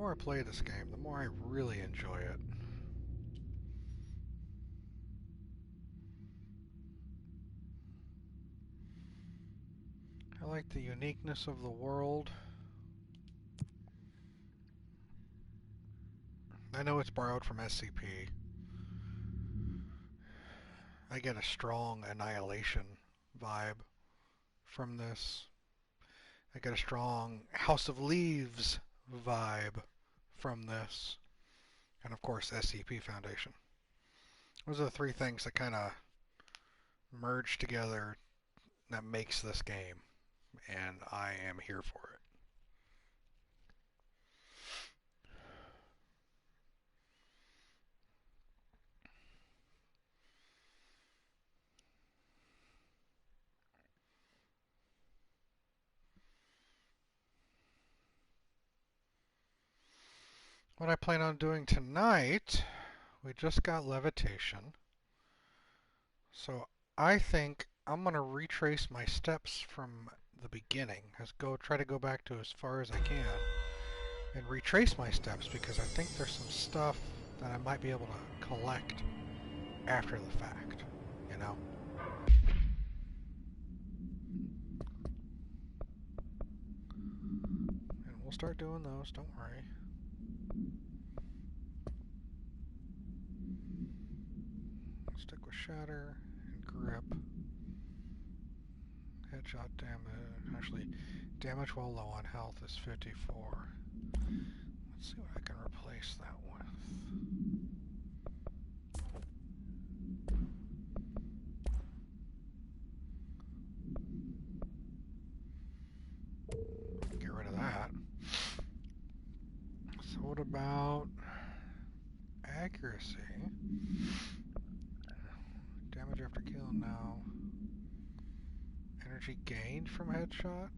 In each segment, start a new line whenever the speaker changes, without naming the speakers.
more I play this game, the more I really enjoy it. I like the uniqueness of the world. I know it's borrowed from SCP. I get a strong Annihilation vibe from this. I get a strong House of Leaves vibe from this. And of course, SCP Foundation. Those are the three things that kind of merge together that makes this game. And I am here for it. What I plan on doing tonight, we just got levitation. So I think I'm going to retrace my steps from the beginning. Try to go back to as far as I can and retrace my steps because I think there's some stuff that I might be able to collect after the fact, you know? And we'll start doing those, don't worry. Stick with shatter and grip. Headshot damage, actually, damage while low on health is 54. Let's see what I can replace that with. Get rid of that. So what about accuracy? Damage after kill now. Energy gained from headshot?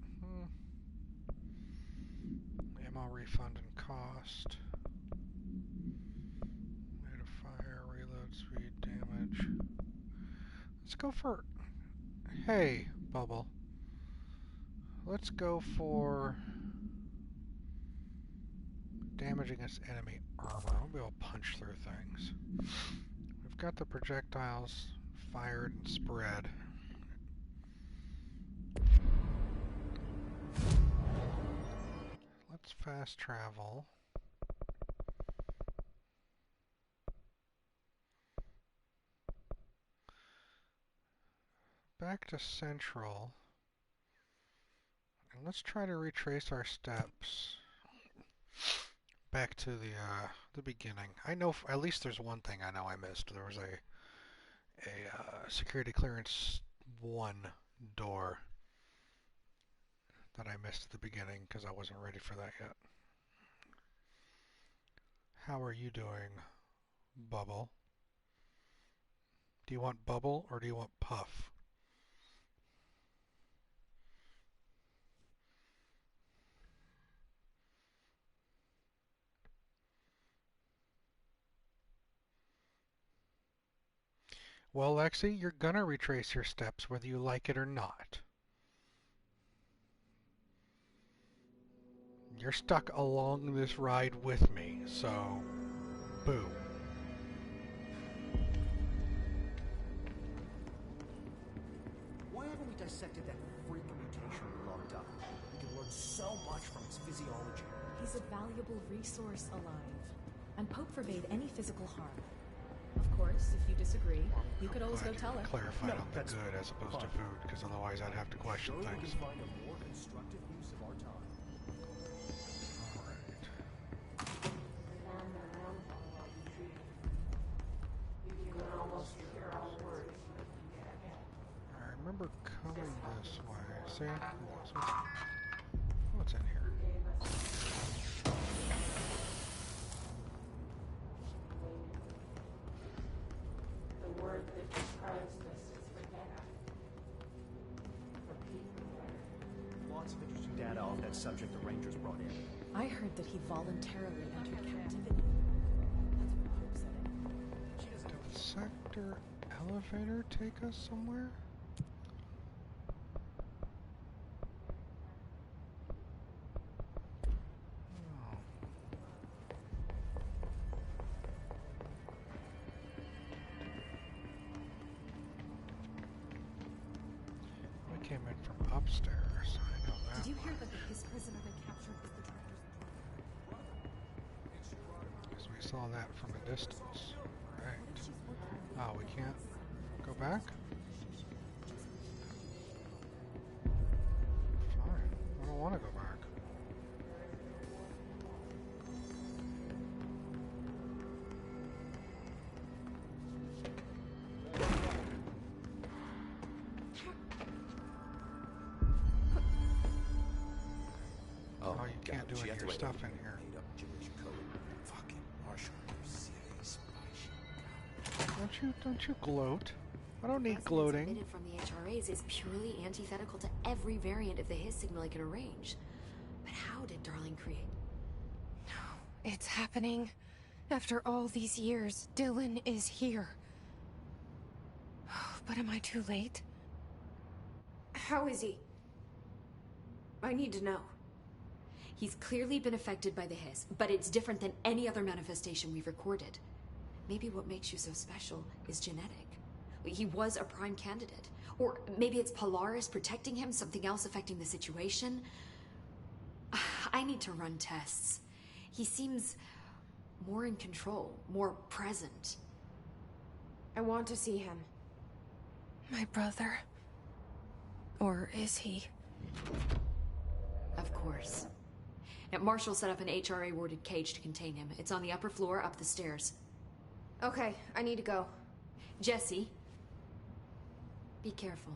Ammo refund and cost. Rate of fire, reload speed, damage. Let's go for... Hey, Bubble. Let's go for... damage against enemy armor. We'll be able to punch through things. We've got the projectiles fired and spread. Let's fast travel. Back to Central. And let's try to retrace our steps back to the beginning. I know at least there's one thing I know I missed. There was a security clearance 1 door that I missed at the beginning because I wasn't ready for that yet. How are you doing, Bubble? Do you want Bubble or do you want Puff? Well, Lexi, you're gonna retrace your steps whether you like it or not. You're stuck along this ride with me, so boo.
Why haven't we dissected that freak mutation we locked up? We could learn so much from its physiology.
He's a valuable resource alive, and Pope forbade any physical harm. Of course, if you disagree, you could always go tell her.
Clarified on the good as opposed to food, because otherwise I'd have to question things.
We can find a more constructive use of our time.
I remember coming this way. See? What's in here?
The word that describes this is forget.
Lots of interesting data off that subject the Rangers brought in.
I heard that he voluntarily entered captivity. That's what Pope said.
She doesn't
Did the sector elevator take us somewhere? came in from upstairs. I know that.
Did you hear that the Hiss prisoner they captured was the Director's
Because we saw that from a distance. Right.
she's working with?
Oh, we can't go back? Fine. I don't want to go back. Oh, you can't do any of your stuff in here.
Fucking Marshall, you silly spy shit.
Don't you gloat. I don't need
Precedence
gloating.
emitted from the HRAs is purely antithetical to every variant of the Hiss signal I can arrange. But how did Darling create?
It's happening. After all these years, Dylan is here. But am I too late?
How is he? I need to know. He's clearly been affected by the Hiss, but it's different than any other manifestation we've recorded. Maybe what makes you so special is genetic. He was a prime candidate. Or maybe it's Polaris protecting him, something else affecting the situation. I need to run tests. He seems more in control, more present.
I want to see him. My brother. Or is he?
Of course. Now, Marshall set up an HRA-warded cage to contain him. It's on the upper floor, up the stairs.
Okay, I need to go.
Jesse, be careful.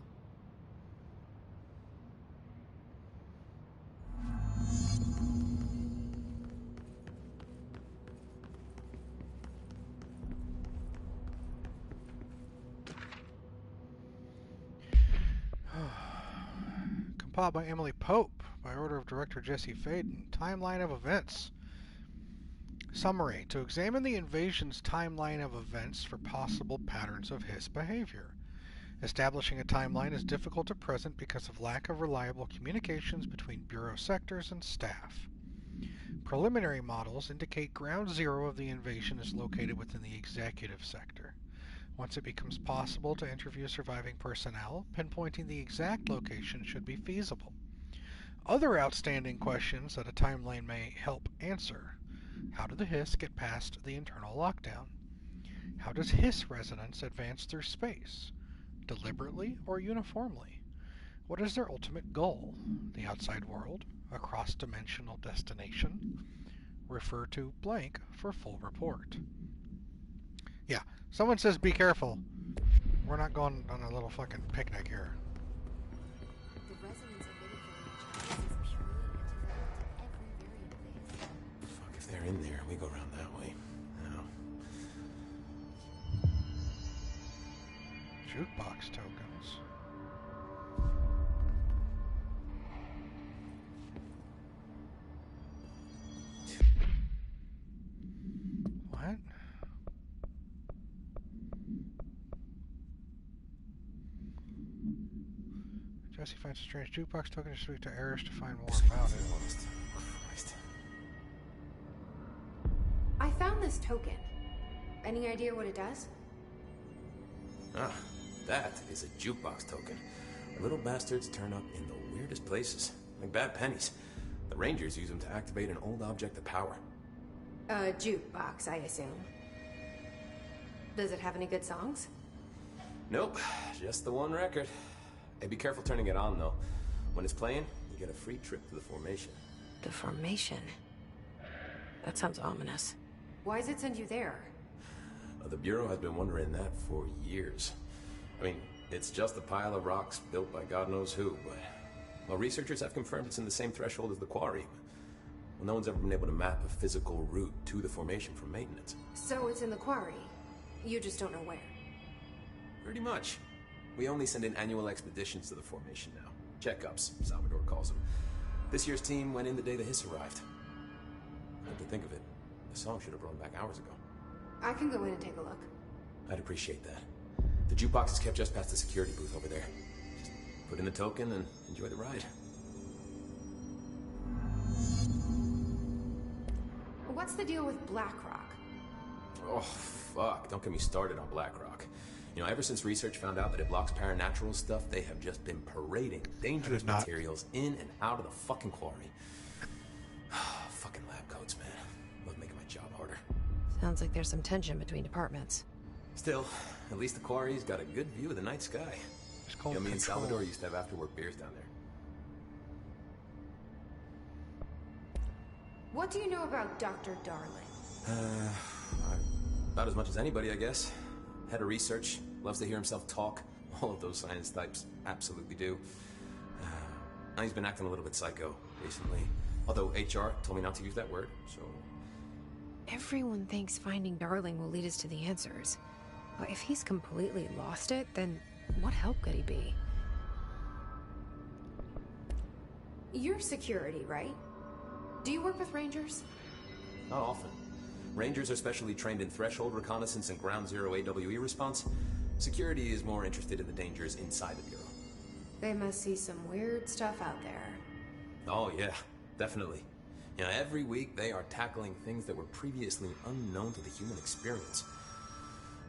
Compiled by Emily Pope, by order of director Jesse Faden. Timeline of events. Summary. To examine the invasion's timeline of events for possible patterns of Hiss behavior. Establishing a timeline is difficult at present because of lack of reliable communications between Bureau sectors and staff. Preliminary models indicate ground zero of the invasion is located within the executive sector. Once it becomes possible to interview surviving personnel, pinpointing the exact location should be feasible. Other outstanding questions that a timeline may help answer. How do the Hiss get past the internal lockdown? How does Hiss resonance advance through space? Deliberately or uniformly? What is their ultimate goal? The outside world? A cross-dimensional destination? Refer to blank for full report. Yeah, someone says be careful. We're not going on a little fucking picnic here.
The resonance emitted from the HRAs is purely antithetical to every variant of the Hiss.
Fuck, if they're in there, we go around that way. No.
Jukebox tokens. What? Jesse finds a strange jukebox token to speak to Eris to find more about it.
Christ.
I found this token. Any idea what it does?
Ah, that is a jukebox token. Little bastards turn up in the weirdest places, like bad pennies. The Rangers use them to activate an old object of power.
A jukebox, I assume. Does it have any good songs?
Nope, just the one record. Hey, be careful turning it on, though. When it's playing, you get a free trip to the formation.
The formation. That sounds ominous. Why does it send you there?
The Bureau has been wondering that for years. I mean, it's just a pile of rocks built by God knows who, but... Well, researchers have confirmed it's in the same threshold as the quarry. Well, no one's ever been able to map a physical route to the formation from maintenance.
So it's in the quarry. You just don't know where.
Pretty much. We only send in annual expeditions to the formation now. Checkups, Salvador calls them. This year's team went in the day the Hiss arrived. Come to think of it, the song should have brought them back hours ago.
I can go in and take a look.
I'd appreciate that. The jukebox is kept just past the security booth over there. Just put in the token and enjoy the ride.
What's the deal with Blackrock?
Oh, fuck. Don't get me started on Blackrock. You know, ever since research found out that it blocks paranatural stuff, they have just been parading dangerous materials in and out of the fucking quarry. Fucking lab coats, man. Love making my job harder.
Sounds like there's some tension between departments.
Still, at least the quarry's got a good view of the night sky.
It's called
You know, me and
Control.
Salvador used to have after-work beers down there.
What do you know about Dr. Darling?
About as much as anybody, I guess. Head of research, loves to hear himself talk. All of those science types absolutely do. Now he's been acting a little bit psycho recently. Although HR told me not to use that word, so...
Everyone thinks finding Darling will lead us to the answers. But if he's completely lost it, then what help could he be?
You're security, right? Do you work with Rangers?
Not often. Rangers are specially trained in threshold reconnaissance and ground zero AWE response. Security is more interested in the dangers inside the Bureau.
They must see some weird stuff out there.
Oh yeah, definitely. You know, every week they are tackling things that were previously unknown to the human experience.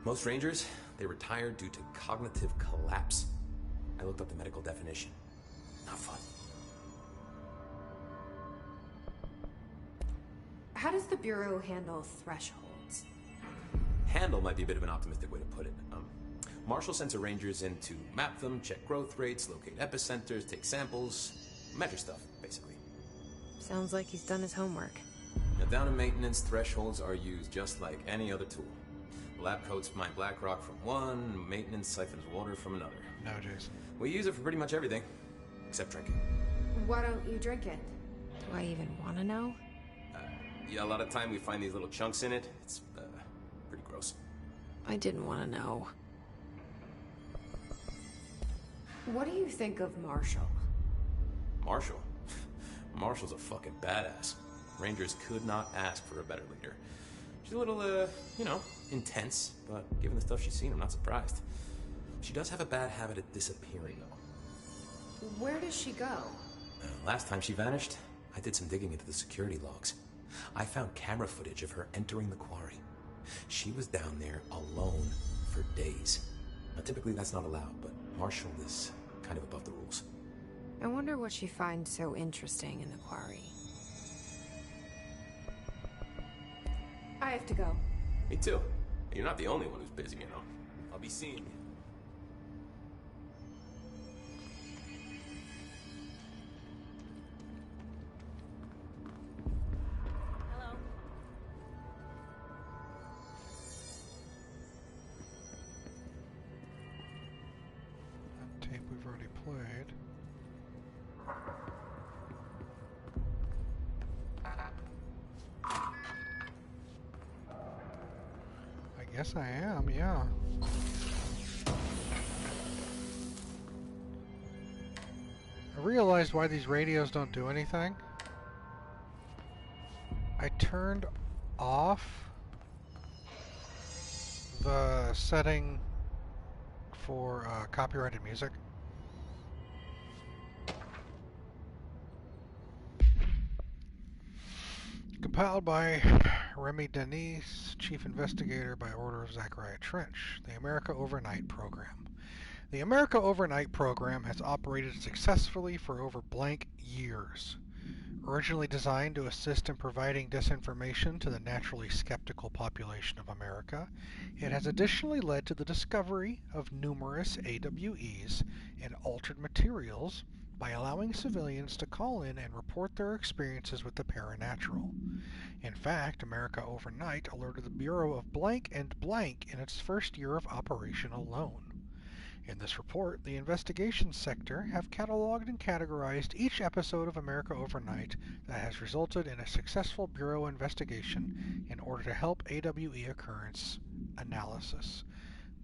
Most Rangers, they retire due to cognitive collapse. I looked up the medical definition. Not fun.
How does the Bureau handle thresholds?
Handle might be a bit of an optimistic way to put it. Marshall sends her Rangers in to map them, check growth rates, locate epicenters, take samples, measure stuff, basically.
Sounds like he's done his homework.
Now, down in maintenance, thresholds are used just like any other tool. Lab coats mine black rock from one, maintenance siphons water from another.
No, Jason.
We use it for pretty much everything, except drinking.
Why don't you drink it?
Do I even want to know?
Yeah, a lot of time we find these little chunks in it. It's pretty gross.
I didn't want to know.
What do you think of Marshall?
Marshall? Marshall's a fucking badass. Rangers could not ask for a better leader. She's a little, you know, intense, but given the stuff she's seen, I'm not surprised. She does have a bad habit of disappearing, though.
Where does she go?
Last time she vanished, I did some digging into the security logs. I found camera footage of her entering the quarry. She was down there alone for days. Now, typically that's not allowed, but Marshall is kind of above the rules.
I wonder what she finds so interesting in the quarry.
I have to go.
Me too. You're not the only one who's busy, you know. I'll be seeing you.
Hello.
That tape we've already played. I guess I am, yeah. I realized why these radios don't do anything. I turned off the setting for copyrighted music. Compiled by Remy Denise, Chief Investigator by order of Zachariah Trench, the America Overnight Program. The America Overnight Program has operated successfully for over blank years. Originally designed to assist in providing disinformation to the naturally skeptical population of America, it has additionally led to the discovery of numerous AWEs and altered materials by allowing civilians to call in and report their experiences with the paranatural. In fact, America Overnight alerted the Bureau of blank and blank in its first year of operation alone. In this report, the investigations sector have cataloged and categorized each episode of America Overnight that has resulted in a successful Bureau investigation in order to help AWE occurrence analysis.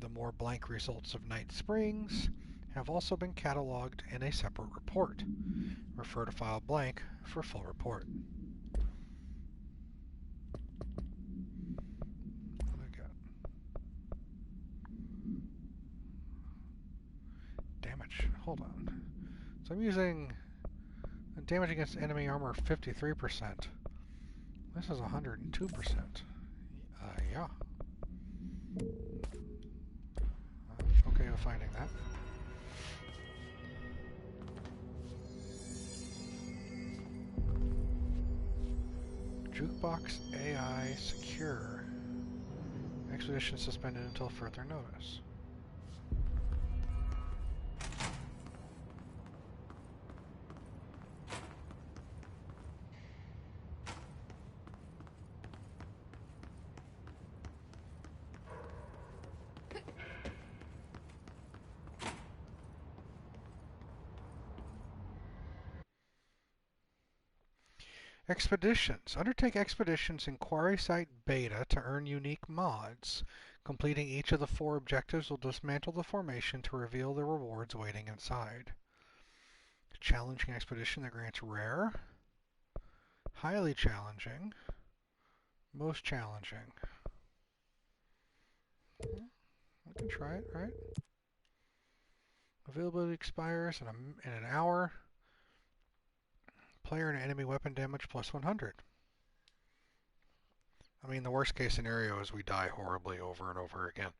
The more blank results of Night Springs have also been cataloged in a separate report. Refer to file blank for full report. What do I got? Damage. Hold on. So I'm using damage against enemy armor 53%. This is 102%. Yeah. Checkbox AI secure. Expedition suspended until further notice. Expeditions. Undertake expeditions in Quarry Site Beta to earn unique mods. Completing each of the 4 objectives will dismantle the formation to reveal the rewards waiting inside. Challenging expedition that grants rare. Highly challenging. Most challenging. I can try it, right? Availability expires in an hour. Player and enemy weapon damage plus 100. I mean, the worst case scenario is we die horribly over and over again.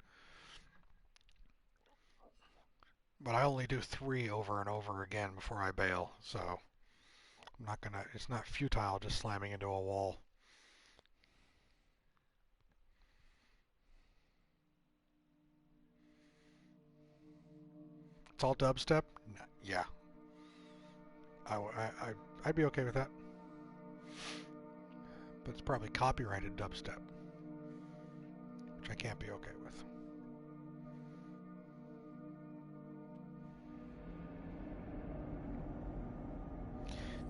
But I only do 3 over and over again before I bail, so I'm not gonna, it's not futile just slamming into a wall. It's all dubstep? Yeah. I'd be okay with that. But it's probably copyrighted dubstep, which I can't be okay with.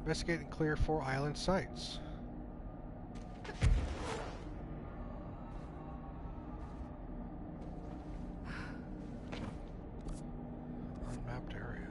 Investigate and clear 4 island sites. Unmapped area.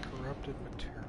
Corrupted material.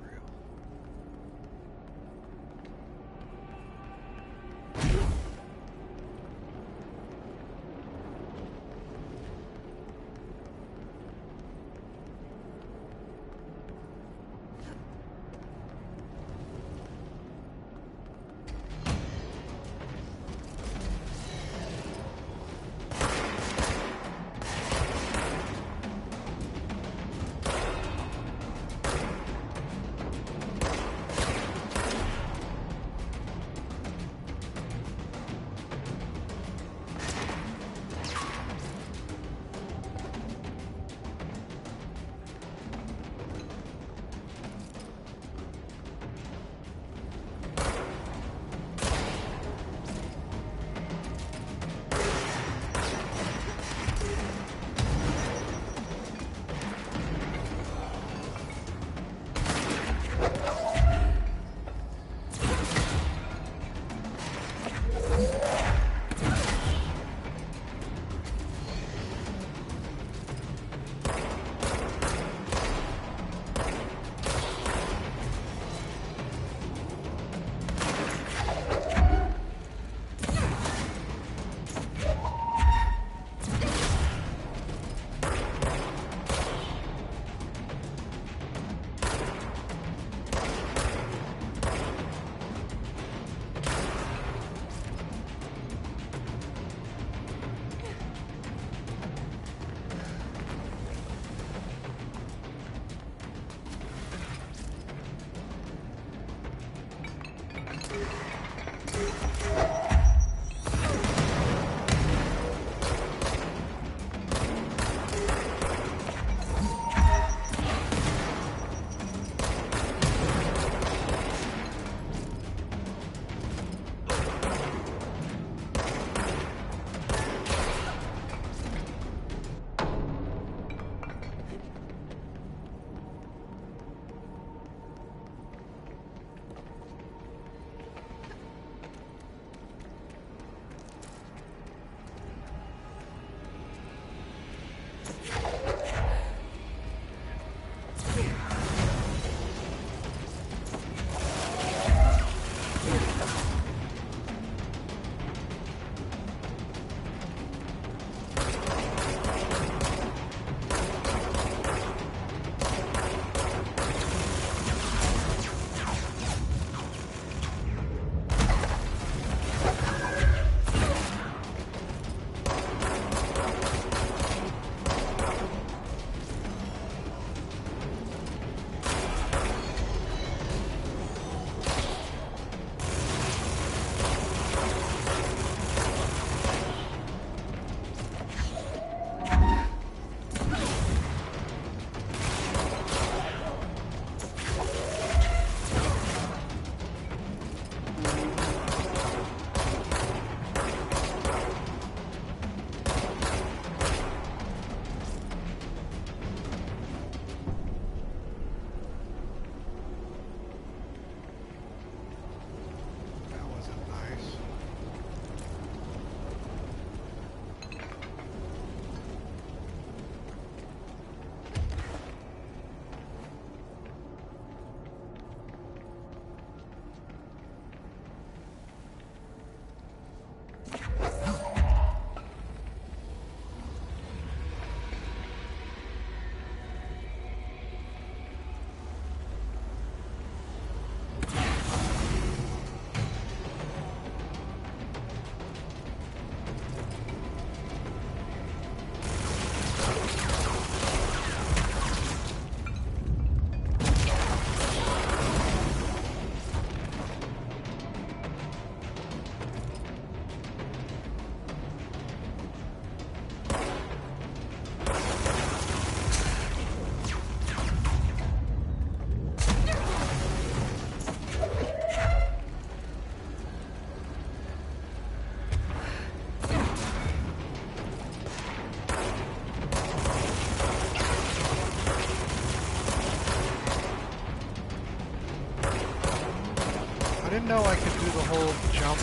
know I could do the whole jump.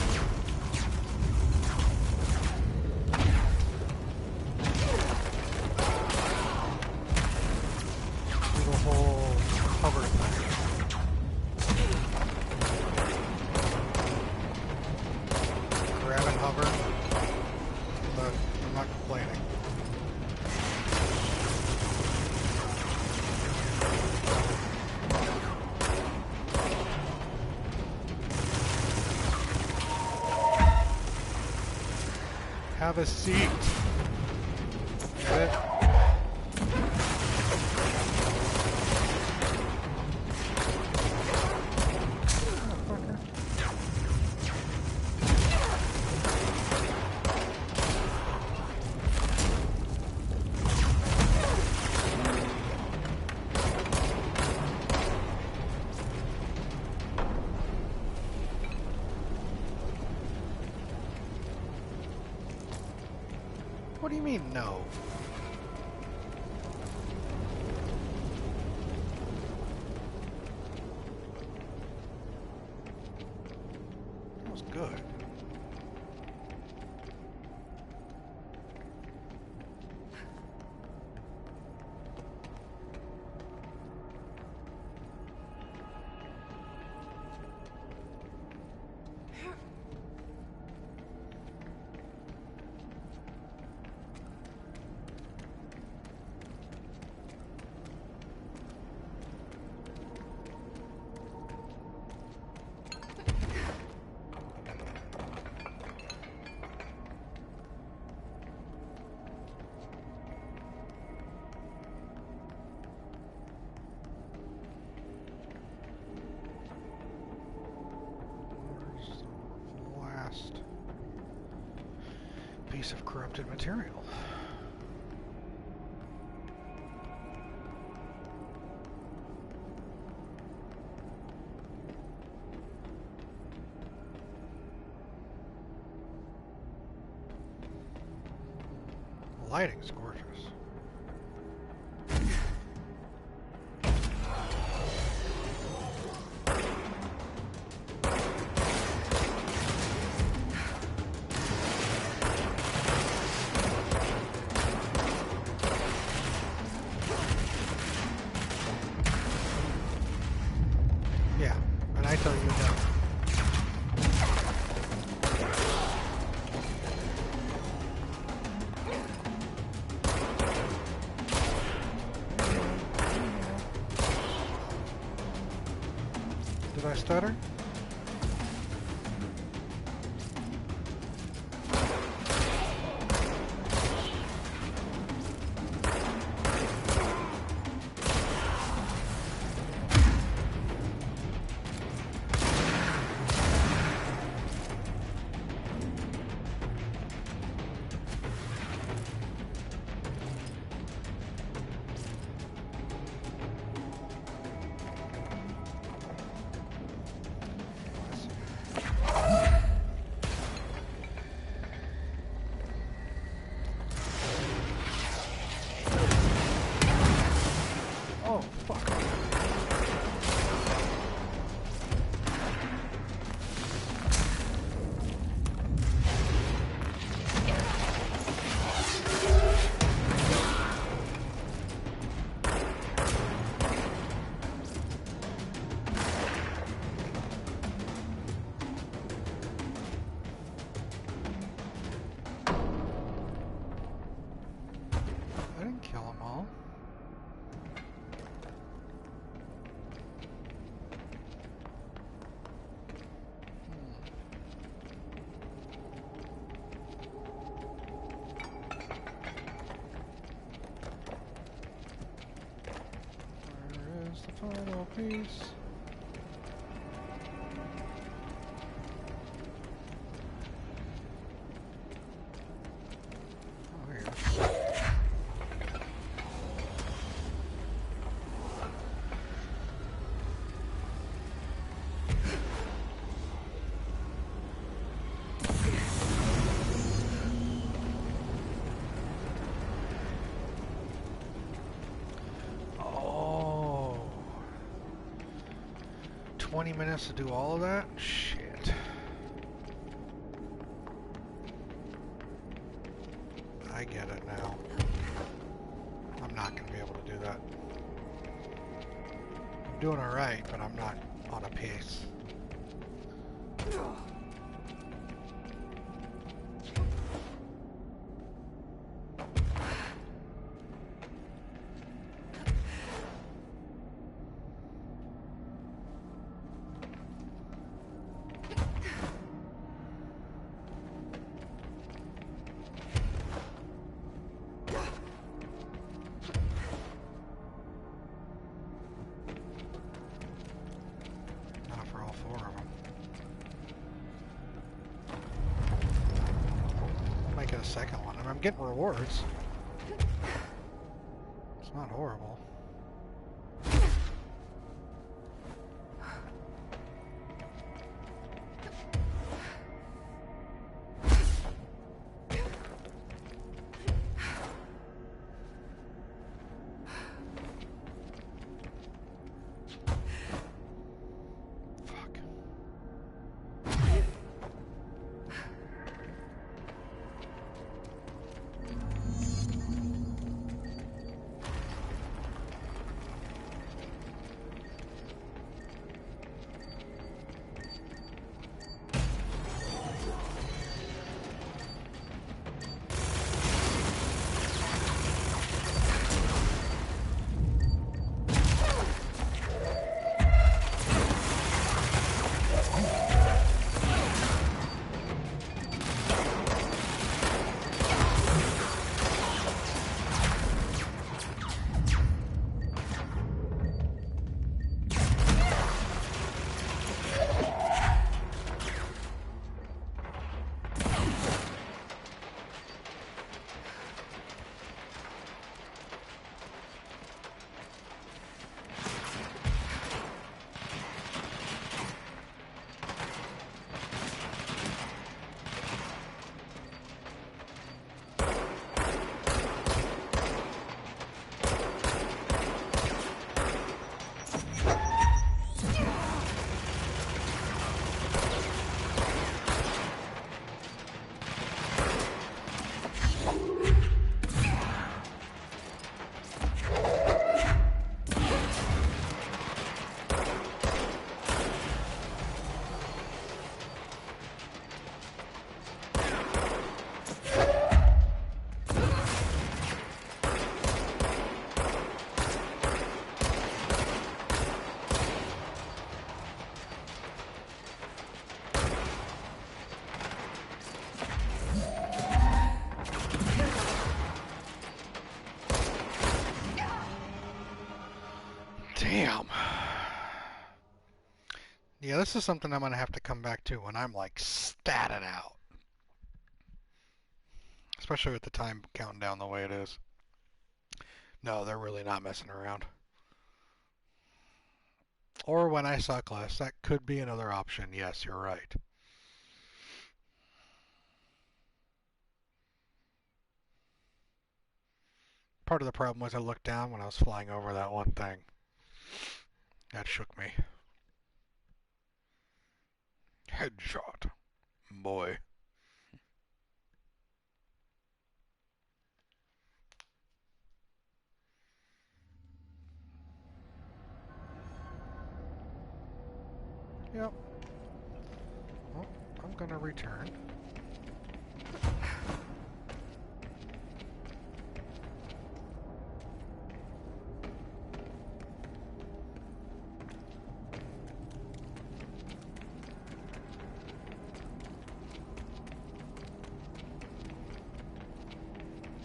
Do the whole hover thing. Grab and hover. But I'm not complaining. Have a seat. Get it? Motherfucker. What do you mean, no? That was good. Where's the last piece of corrupted material? The lighting's gorgeous. Yeah, and I tell you no. Did I stutter? Oh, fuck. I didn't kill them all. Where is the final piece? Oh, here. Oh. 20 minutes to do all of that? Shit. I get it now. I'm not going to be able to do that. I'm doing alright, but I'm not on a pace. Second one, and I'm getting rewards. It's not horrible. Damn. Yeah, this is something I'm going to have to come back to when I'm like statted out. Especially with the time counting down the way it is. No, they're really not messing around. Or when I suck less, that could be another option. Yes, you're right. Part of the problem was I looked down when I was flying over that one thing. That shook me. Headshot. Boy. Yep. Well, I'm gonna return.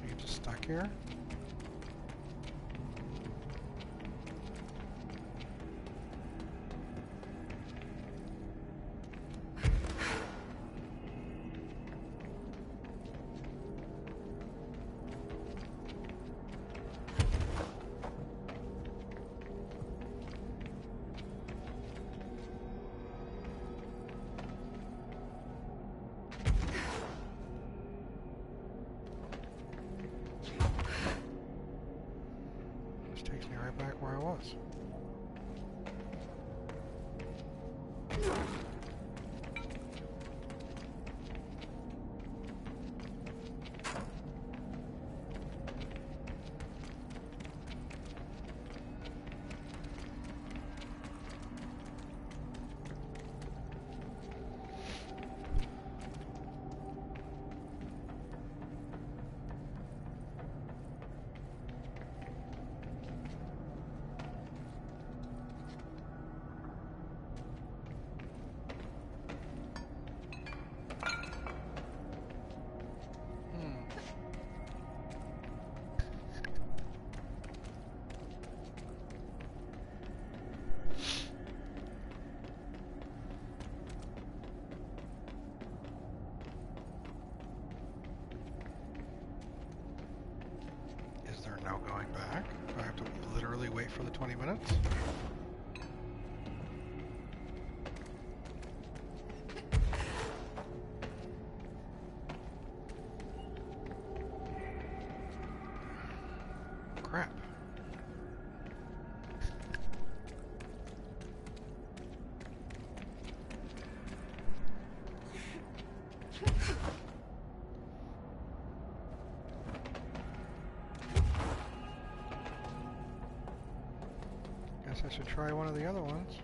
You just stuck here? Takes me right back where I was. now going back. Do I have to literally wait for the 20 minutes? Crap. Guess I should try one of the other ones.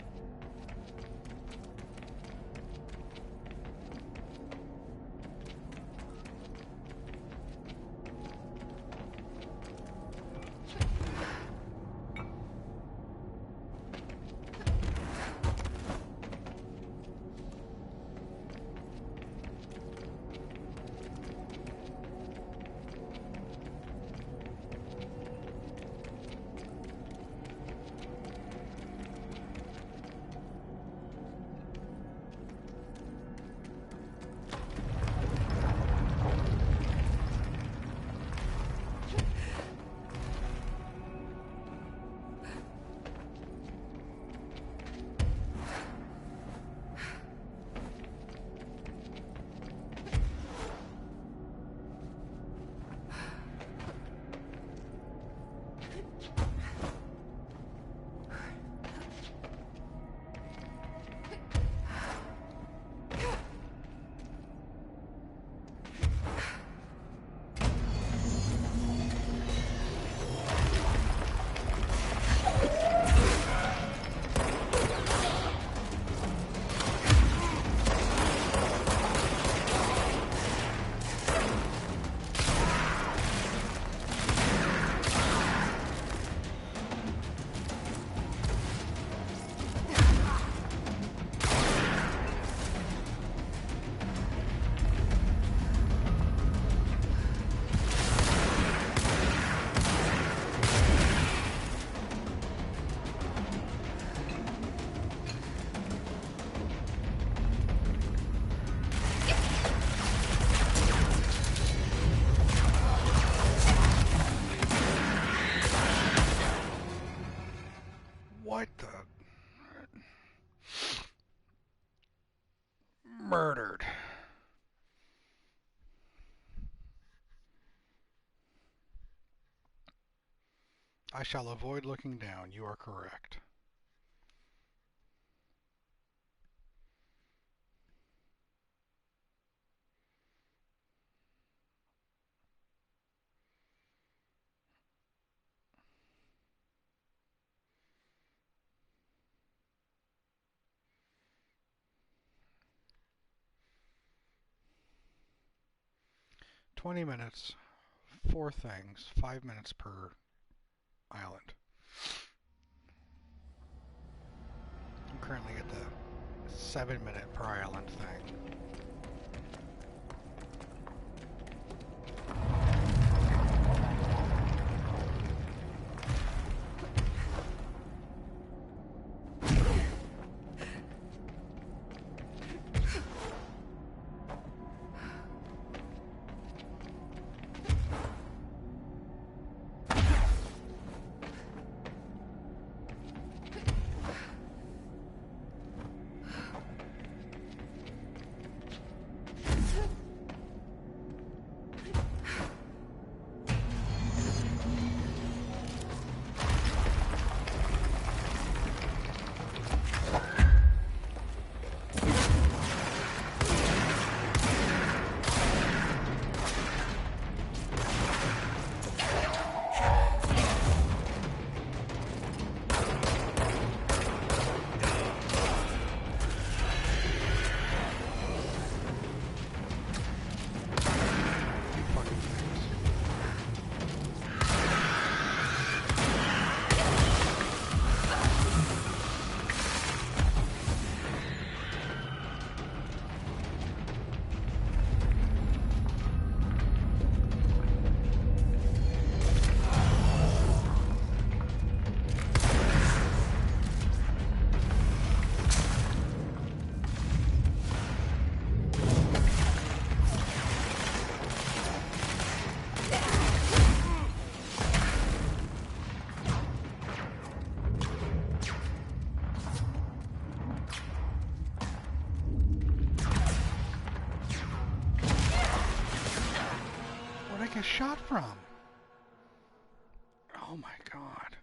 What the? Murdered. I shall avoid looking down. You are correct. "20 minutes, 4 things, 5 minutes per island." I'm currently at the 7-minute per island thing. shot from? Oh my god.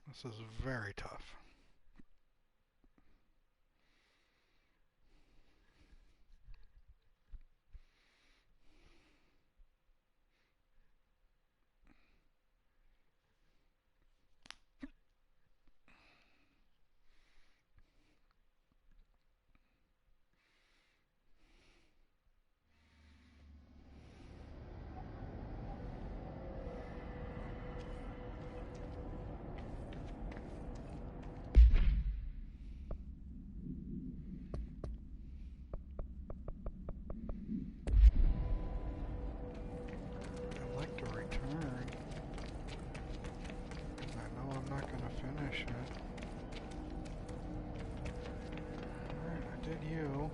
This is very tough. I'd like to return, because I know I'm not going to finish it. Alright, I did you.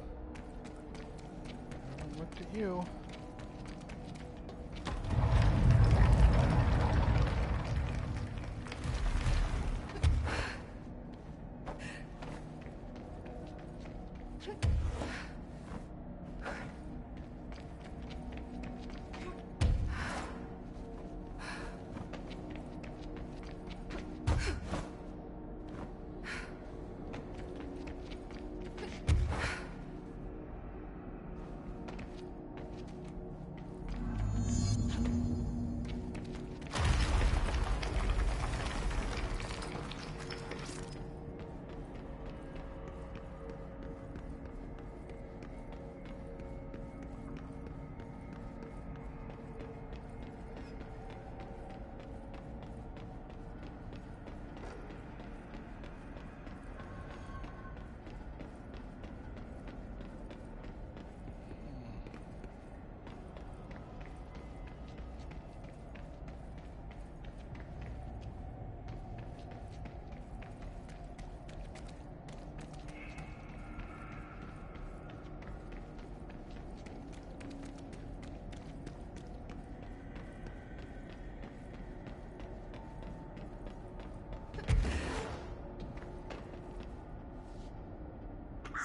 I haven't looked at you.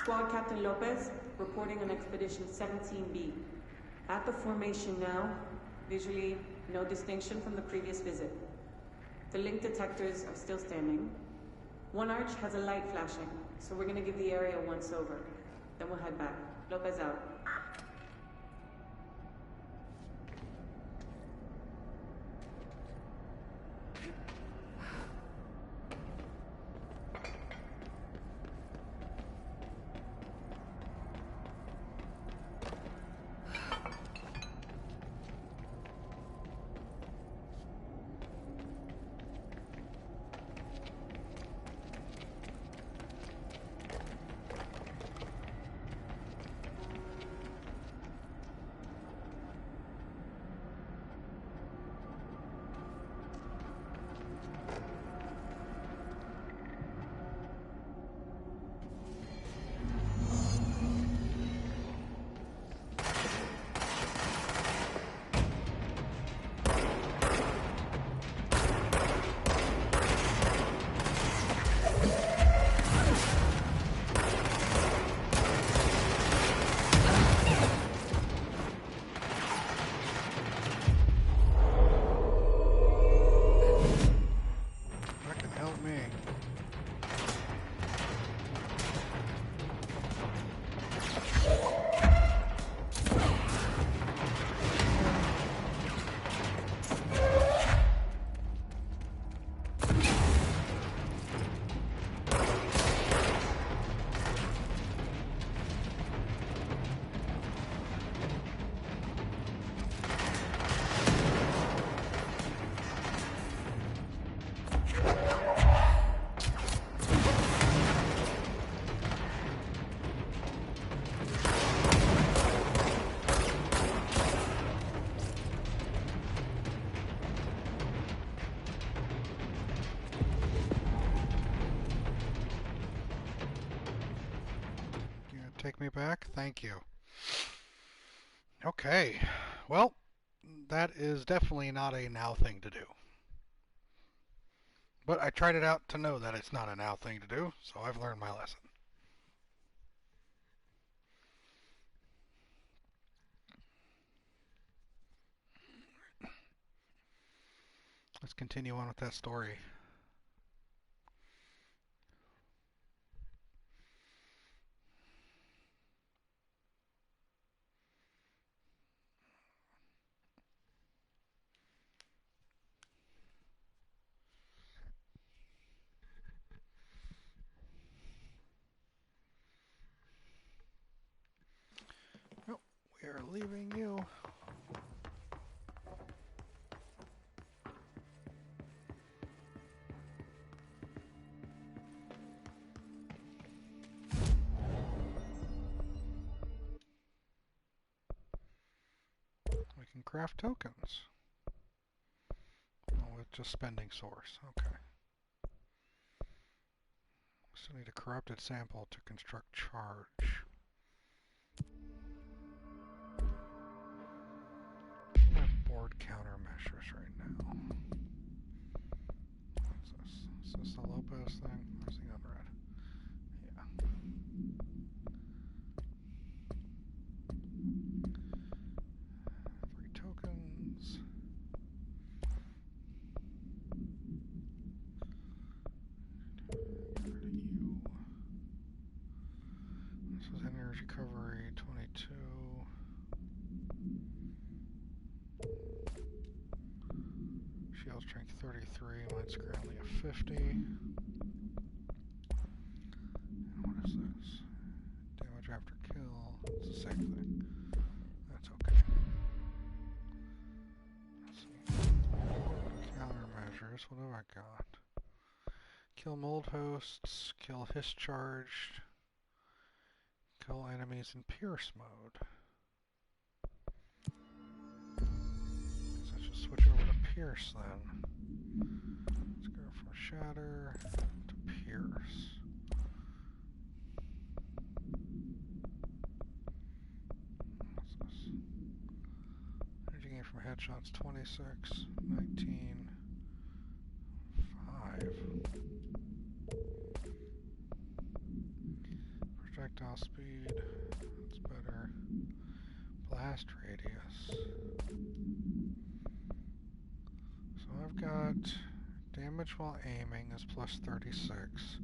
Squad Captain Lopez, reporting on Expedition 17B. At the formation now, visually, no distinction from the previous visit. The link detectors are still standing. One arch has a light flashing, so we're gonna give the area a once-over. Then we'll head back. Lopez out. Take me back? Thank you.
Okay, well, that is definitely not a now thing to do. But I tried it out to know that it's not a now thing to do, so I've learned my lesson. Let's continue on with that story. Oh, we are leaving you. We can craft tokens. Oh, with just spending source. Okay. Still need a corrupted sample to construct charge. I have board countermeasures right now. What's this? Is this the Lopez thing? Where's the unread? Yeah. 3 tokens. Get rid of you. This is energy recovery 22. Shield strength 33. Mine's currently a 50. And what is this? Damage after kill. It's the same thing. That's okay. Let's see. Countermeasures. What have I got? Kill mold hosts. Kill discharged. Kill enemies in Pierce mode. So I should switch over to Pierce then. Let's go from Shatter to Pierce. What's this? Energy gain from headshots 26, 19, 5. Projectile speed, that's better. Blast radius. So I've got damage while aiming is plus 36.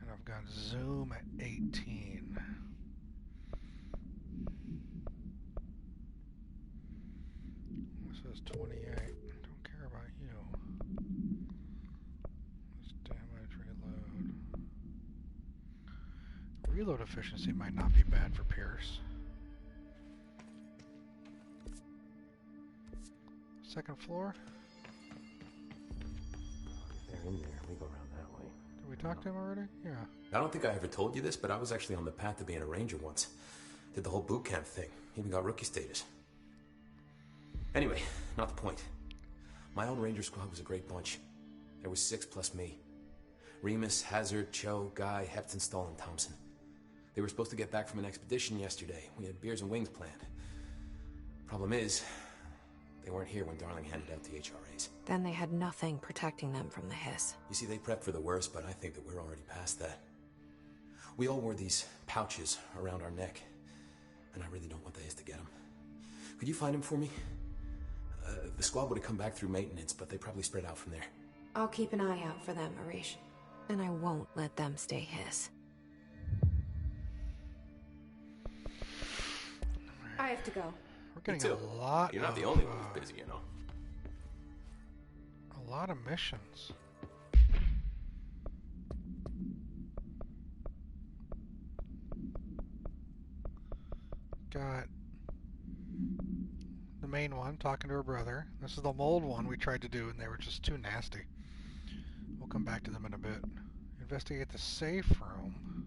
And I've got zoom at 18. This is 28. Don't care about you. This damage, reload. Reload efficiency might not be bad for Pierce. Second floor?
If they're in there, we go around that way.
Did we talk to him already? Yeah.
I don't think I ever told you this, but I was actually on the path to being a ranger once. Did the whole boot camp thing. Even got rookie status. Anyway, not the point. My old ranger squad was a great bunch. There was 6 plus me. Remus, Hazard, Cho, Guy, Hepton, Stahl, and Thompson. They were supposed to get back from an expedition yesterday. We had beers and wings planned. Problem is, they weren't here when Darling handed out the HRAs.
Then they had nothing protecting them from the hiss.
You see, they prepped for the worst, but I think that we're already past that. We all wore these pouches around our neck, and I really don't want the hiss to get them. Could you find them for me? The squad would have come back through maintenance, but they probably spread out from there.
I'll keep an eye out for them, Arish. And I won't let them stay hiss. I have to go.
We're getting a lot.
You're not the only one who's busy, you know.
A lot of missions. Got the main one talking to her brother. This is the mold one we tried to do, and they were just too nasty. We'll come back to them in a bit. Investigate the safe room.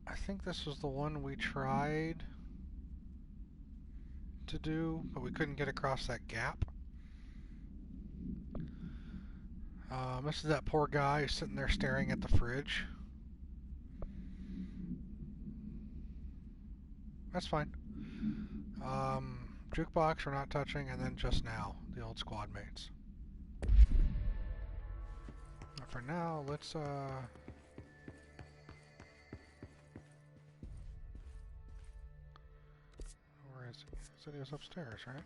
I think this was the one we tried to do, but we couldn't get across that gap. This is that poor guy who's sitting there staring at the fridge. That's fine. Jukebox we're not touching, and then just now, the old squad mates. But for now, let's where is he? He said he was upstairs, right?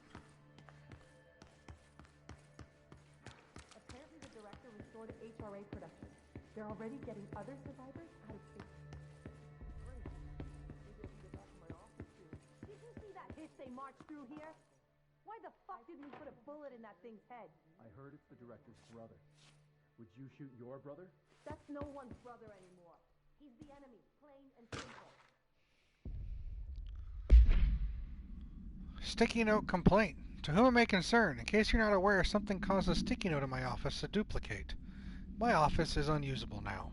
Apparently the director restored HRA production. They're already getting other survivors out of treatment. Great. Maybe I can get back to my office soon. Did you see that hiss they marched through here? Why the fuck didn't we put a bullet in that thing's head?
I heard it's the director's brother. Would you shoot your brother?
That's no one's brother anymore. He's the enemy, plain and simple.
Sticky note complaint. To whom it may concern, in case you're not aware, something caused a sticky note in my office to duplicate. My office is unusable now.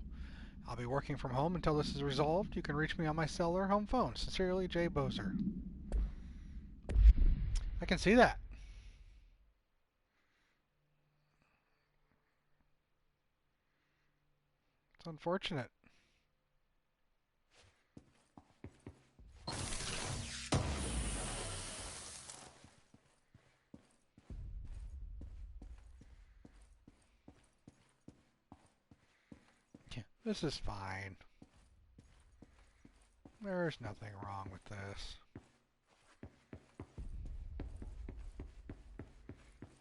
I'll be working from home until this is resolved. You can reach me on my cell or home phone. Sincerely, Jay Bozer. I can see that. It's unfortunate. Yeah, this is fine. There's nothing wrong with this.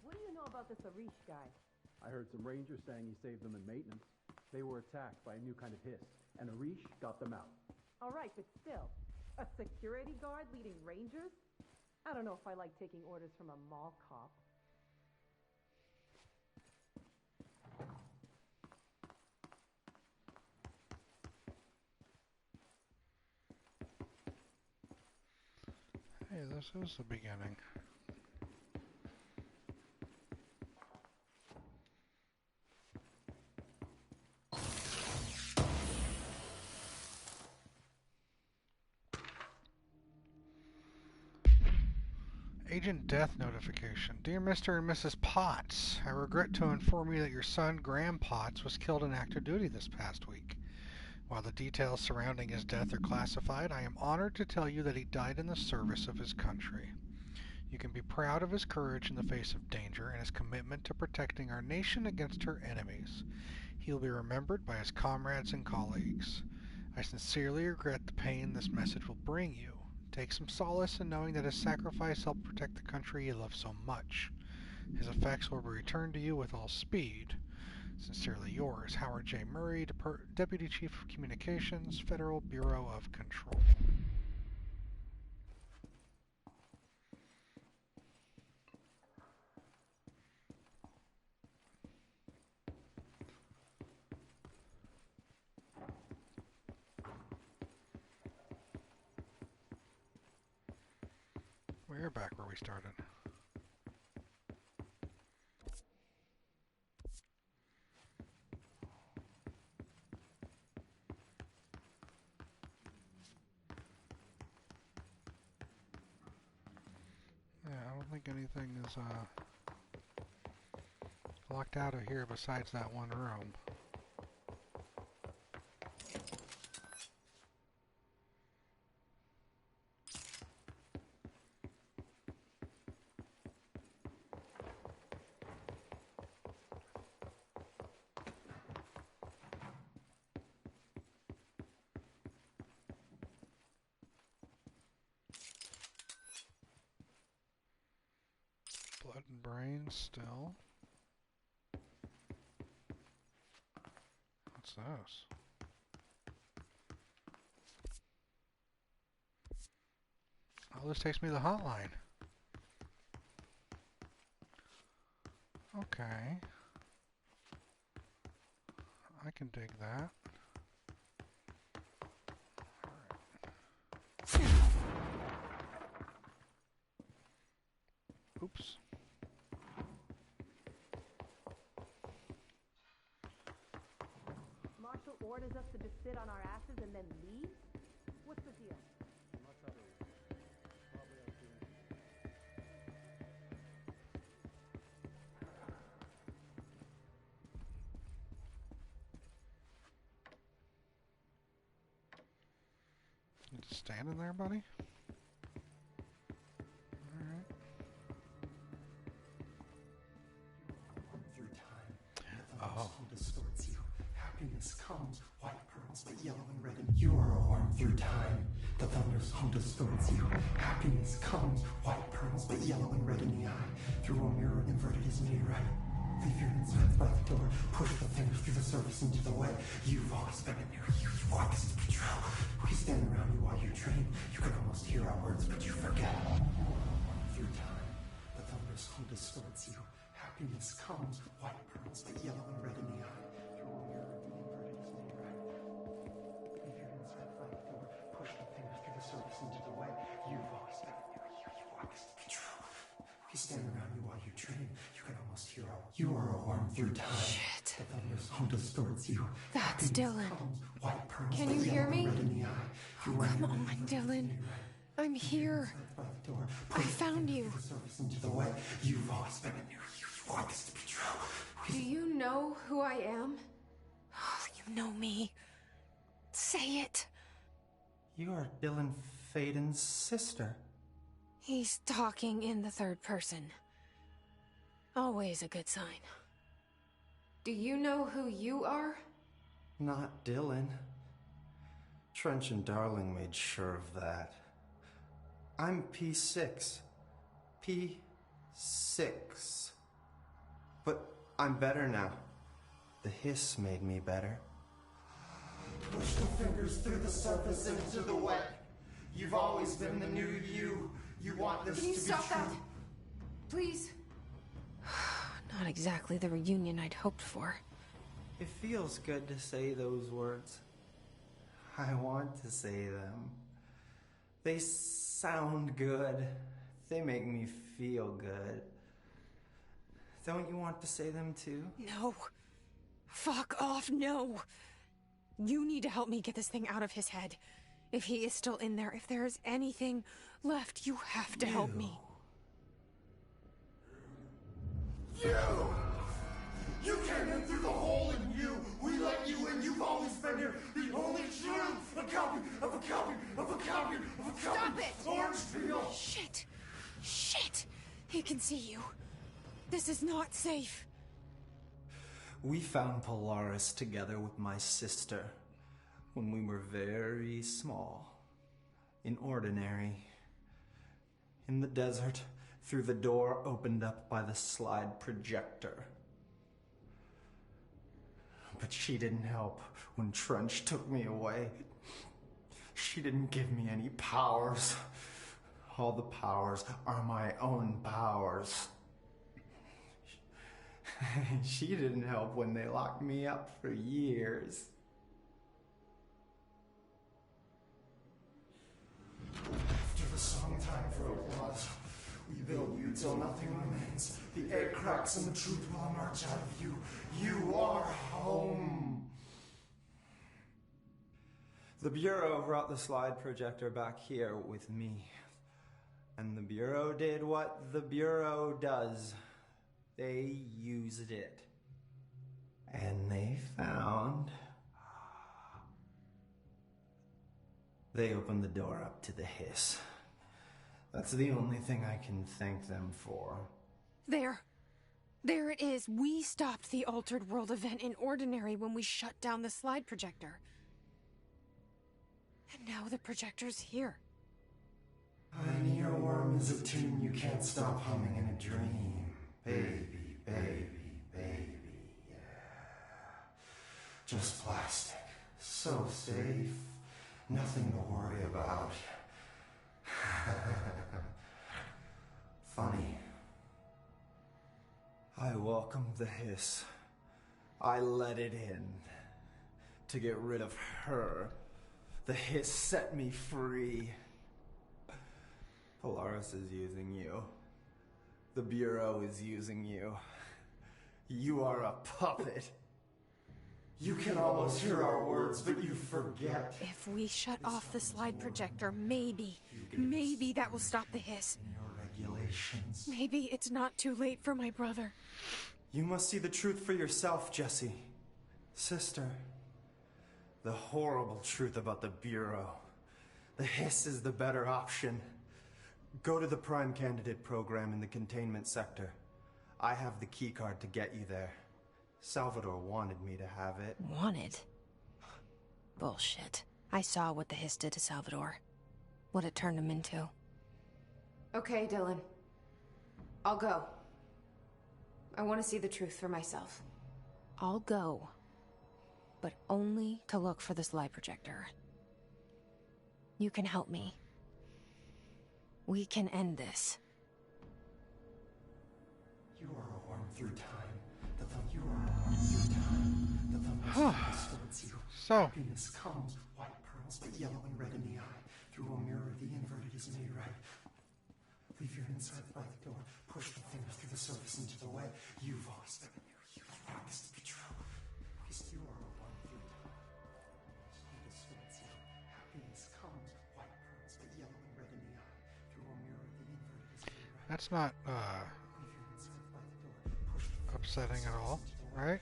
What do you know about this Arish guy?
I heard some rangers saying he saved them in maintenance. They were attacked by a new kind of hiss, and Arish got them out.
All right, but still, a security guard leading rangers? I don't know if I like taking orders from a mall cop.
Hey, this is the beginning. Agent death notification. Dear Mr. and Mrs. Potts, I regret to inform you that your son, Graham Potts, was killed in active duty this past week. While the details surrounding his death are classified, I am honored to tell you that he died in the service of his country. You can be proud of his courage in the face of danger and his commitment to protecting our nation against her enemies. He will be remembered by his comrades and colleagues. I sincerely regret the pain this message will bring you. Take some solace in knowing that his sacrifice helped protect the country he loved so much. His effects will be returned to you with all speed. Sincerely yours, Howard J. Murray, Deputy Chief of Communications, Federal Bureau of Control. We're back where we started. Yeah, I don't think anything is locked out of here besides that one room. Blood and brains still. What's this? Oh, this takes me to the hotline. Okay. I can dig that. Alright. Oops.
Marshall orders us to just sit on our asses and then leave? What's the deal?
You just standing there, buddy?
through time. The thunder's home distorts you. Happiness comes, white pearls, but yellow and red in the eye. Through a mirror inverted is made right. Leave your insides by the door. Push the fingers through the surface into the way. You've always been in there. You want this to be true. We stand around you while you dream. You can almost hear our words, but you forget. Through time, the thunder's home distorts you. Happiness comes, white pearls, but yellow and red in the eye. Through a mirror inverted is made right. Leave your insides by the door. Push the fingers through the surface into the way. You've always been in there. You want this to be true. We stand around you while you dream. You can almost hear our words. You are a worm through time.
Shit.
The thunder's home distorts you.
That's Dylan.
White pearls,
Can
but
you hear
yellow
me?
and red in the eye. Through a
Come
mirror
on,
inverted is
Dylan.
made right.
I'm here. I found you.
Into the way. You've always been in there. You want this to be true.
Do you know who I am?
You know me. Say it.
You are Dylan Faden's sister.
He's talking in the third person. Always a good sign.
Do you know who you are?
Not Dylan. Trench and Darling made sure of that. I'm P6. P6. But I'm better now. The hiss made me better.
Push the fingers through the surface into the wet. You've always been the new you. You want this
Can you
to be
stop
true.
that? Please?
Not exactly the reunion I'd hoped for.
It feels good to say those words. I want to say them. They sound good. They make me feel good. Don't you want to say them too?
No. Fuck off, no. You need to help me get this thing out of his head. If he is still in there, if there is anything left, you have to help me.
You came in through the hole in you. We let you in. You've always been here. The only truth. A copy of a copy of a copy of a copy.
Stop it!
Orange peel.
Shit. Shit. He can see you. This is not safe.
We found Polaris together with my sister when we were very small. In Ordinary. In the desert, through the door opened up by the slide projector. But she didn't help when Trench took me away. She didn't give me any powers. All the powers are my own powers. She didn't help when they locked me up for years.
After the song time for applause, we build you till nothing remains. The air cracks and the truth will emerge out of you. You are home.
The Bureau brought the slide projector back here with me. And the Bureau did what the Bureau does. They used it. And they found... They opened the door up to the hiss. That's the only thing I can thank them for.
There. There it is. We stopped the Altered World event in Ordinary when we shut down the slide projector. And now the projector's here.
An earworm is a tune you can't stop humming in a dream. Baby, baby, baby, yeah. Just plastic. So safe. Nothing to worry about. Funny.
I welcomed the hiss. I let it in. To get rid of her. The hiss set me free. Polaris is using you. The Bureau is using you. You are a puppet.
You can almost hear our words, but you forget.
If we shut off the slide projector, maybe that will stop the hiss.
Your regulations.
Maybe it's not too late for my brother.
You must see the truth for yourself, Jesse. Sister. The horrible truth about the Bureau. The hiss is the better option. Go to the Prime Candidate program in the containment sector. I have the keycard to get you there. Salvador wanted me to have it.
Wanted? Bullshit. I saw what the Hiss did to Salvador. What it turned him into.
Okay, Dylan. I'll go. I want to see the truth for myself.
I'll go. But only to look for this lie projector. You can help me. We can end this.
You are a worm through time. You are a worm through time. The thunder distorts you.
So.
Happiness comes, white pearls, but yellow and red in the eye. Through a mirror, the inverted is made right. Leave your insides by the door. Push the fingers through the surface into the web. You've always been there. You want this to be true. Because you are a worm through time. Sun distorts you. Happiness comes, white pearls, but yellow and red in the eye. Through a mirror, the inverted is made right.
That's not, upsetting at all, right?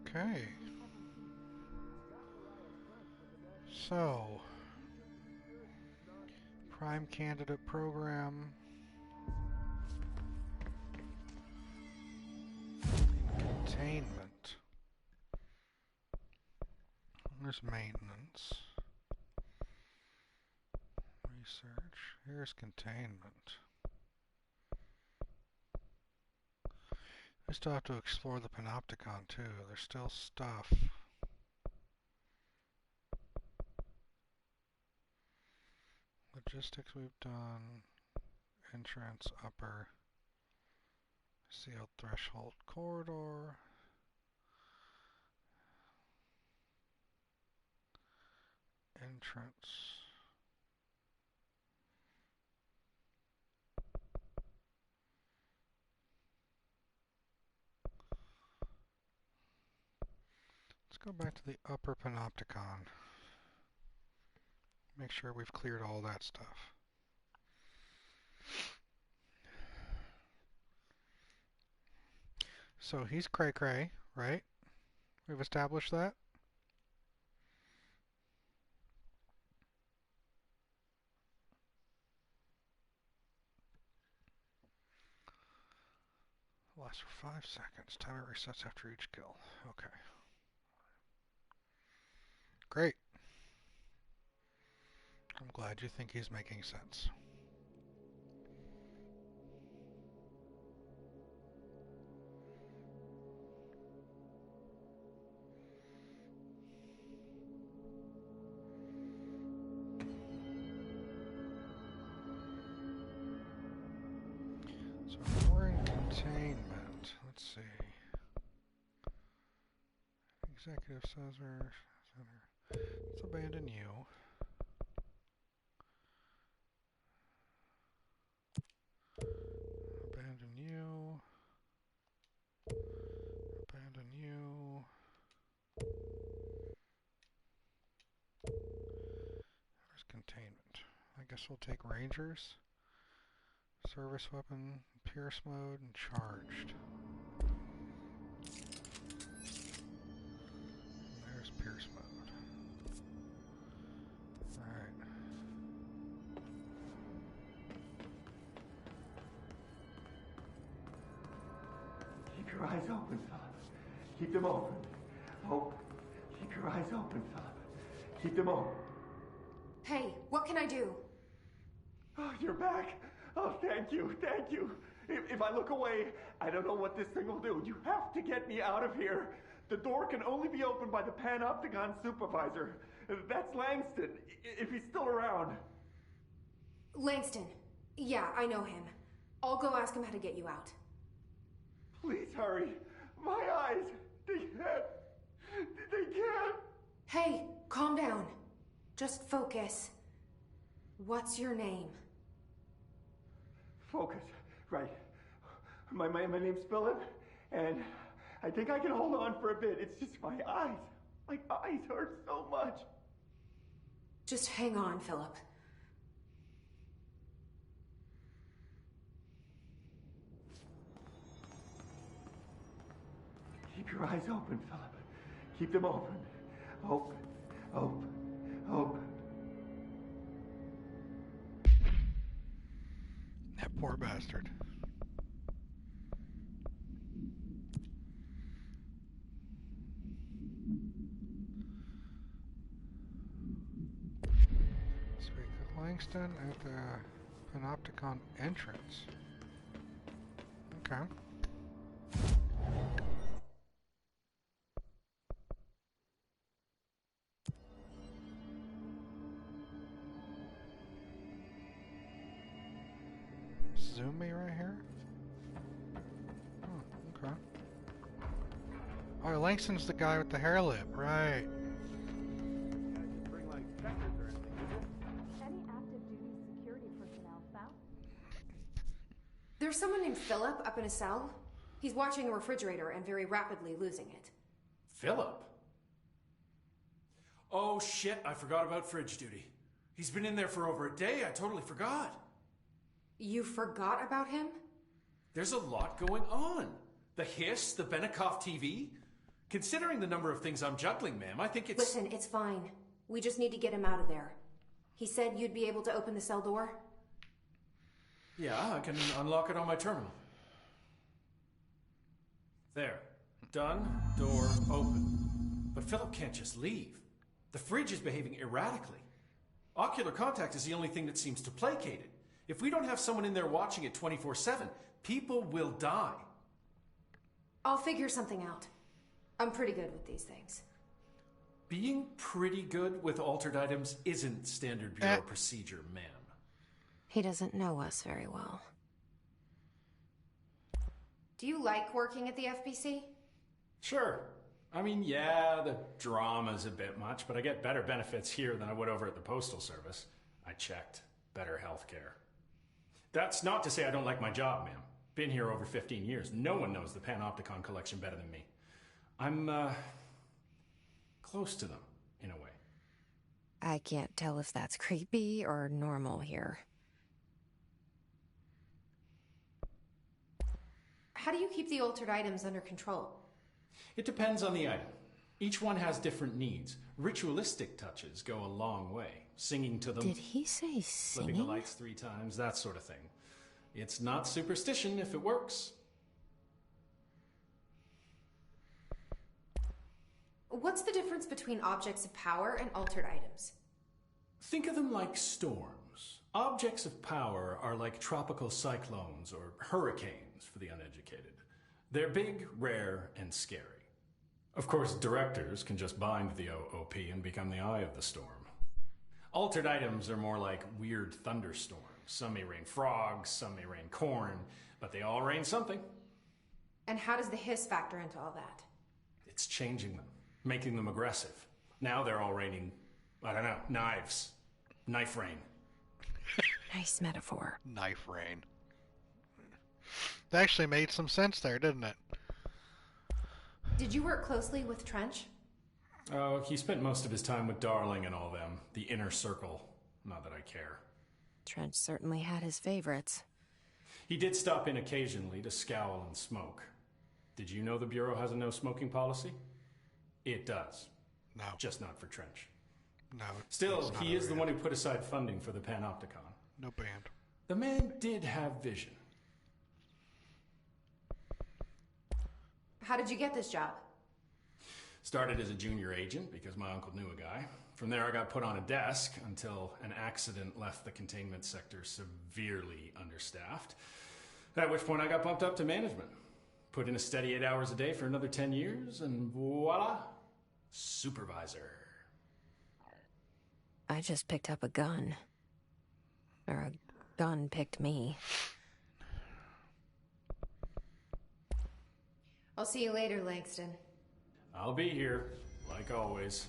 Okay. So, Prime Candidate Program. Containment. There's maintenance. Research. Here's containment. We still have to explore the Panopticon too. There's still stuff. Logistics we've done. Entrance, upper. Sealed threshold corridor. Entrance. Let's go back to the upper Panopticon. Make sure we've cleared all that stuff. So he's Cray Cray, right? We've established that. Lasts for 5 seconds. Timer resets after each kill. Okay. Great. I'm glad you think he's making sense. So we're in containment. Let's see. Executive Center. Let's abandon you. Abandon you. Abandon you. There's containment. I guess we'll take Rangers. Service weapon, Pierce mode, and charged. And there's Pierce mode. Alright.
Keep your eyes open, Philip. Keep them open. Hope. Keep your eyes open, Philip. Keep them open.
Hey, what can I do?
Oh, you're back. Oh, thank you, thank you. If I look away, I don't know what this thing will do. You have to get me out of here. The door can only be opened by the Panopticon supervisor. That's Langston, if he's still around.
Langston. Yeah, I know him. I'll go ask him how to get you out.
Please hurry. My eyes, they can't.
Hey, calm down. Just focus. What's your name?
Focus, right. My name's Philip, and I think I can hold on for a bit. It's just my eyes. My eyes hurt so much.
Just hang on, Philip.
Keep Keep your eyes open, Philip. Keep them open. Open. Open. Open.
That poor bastard. So we got Langston at the Panopticon entrance. Okay. Zoom me right here? Oh, okay. Oh, Langston's the guy with the hair lip, right.
Any active duty security personnel found?
There's someone named Philip up in a cell. He's watching a refrigerator and very rapidly losing it.
Philip? Oh shit, I forgot about fridge duty. He's been in there for over a day, I totally forgot.
You forgot about him?
There's a lot going on. The hiss, the Benikoff TV. Considering the number of things I'm juggling, ma'am, I think it's...
Listen, it's fine. We just need to get him out of there. He said you'd be able to open the cell door?
Yeah, I can unlock it on my terminal. There. Done. Door open. But Philip can't just leave. The fridge is behaving erratically. Ocular contact is the only thing that seems to placate it. If we don't have someone in there watching it 24/7, people will die.
I'll figure something out. I'm pretty good with these things.
Being pretty good with altered items isn't standard bureau procedure, ma'am.
He doesn't know us very well.
Do you like working at the FBC?
Sure. I mean, yeah, the drama's a bit much, but I get better benefits here than I would over at the Postal Service. I checked. Better healthcare. That's not to say I don't like my job, ma'am. Been here over 15 years. No one knows the Panopticon collection better than me. I'm, close to them, in a way.
I can't tell if that's creepy or normal here.
How do you keep the altered items under control?
It depends on the item. Each one has different needs. Ritualistic touches go a long way. Singing to them.
Did he say
flipping
singing?
the lights 3 times, that sort of thing. It's not superstition if it works.
What's the difference between objects of power and altered items?
Think of them like storms. Objects of power are like tropical cyclones or hurricanes for the uneducated. They're big, rare, and scary. Of course, directors can just bind the OOP and become the eye of the storm. Altered items are more like weird thunderstorms. Some may rain frogs, some may rain corn, but they all rain something.
And how does the hiss factor into all that?
It's changing them, making them aggressive. Now they're all raining, I don't know, knives. Knife rain.
Nice metaphor.
Knife rain. That actually made some sense there, didn't it?
Did you work closely with Trench?
Oh, he spent most of his time with Darling and all them. The inner circle. Not that I care.
Trench certainly had his favorites.
He did stop in occasionally to scowl and smoke. Did you know the Bureau has a no-smoking policy? It does.
No.
Just not for Trench.
No.
Still, he is the one who put aside funding for the Panopticon.
No band.
The man did have vision.
How did you get this job?
Started as a junior agent because my uncle knew a guy. From there I got put on a desk until an accident left the containment sector severely understaffed. At which point I got bumped up to management. Put in a steady 8 hours a day for another 10 years and voila, supervisor.
I just picked up a gun. Or a gun picked me.
I'll see you later, Langston.
I'll be here, like always.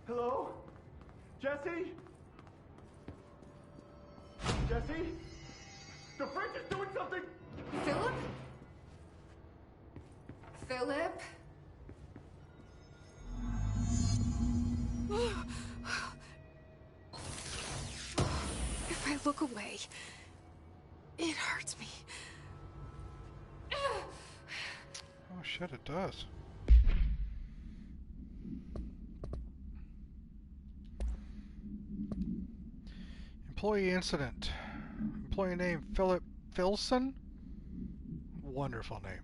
Hello? Jesse? Jesse? The fridge is doing something!
Philip? Philip? If I look away, it hurts me.
Oh shit, it does. Employee incident. Employee name Philip Filson? Wonderful name.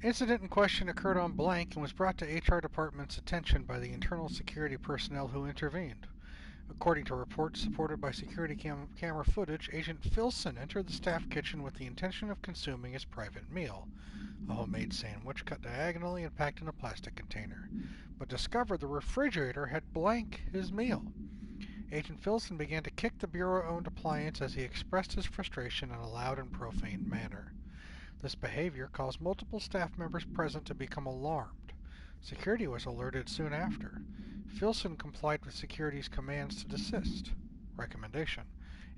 Incident in question occurred on blank and was brought to HR department's attention by the internal security personnel who intervened. According to reports supported by security camera footage, Agent Filson entered the staff kitchen with the intention of consuming his private meal, a homemade sandwich cut diagonally and packed in a plastic container, but discovered the refrigerator had blank his meal. Agent Filson began to kick the Bureau-owned appliance as he expressed his frustration in a loud and profane manner. This behavior caused multiple staff members present to become alarmed. Security was alerted soon after. Filson complied with security's commands to desist. Recommendation: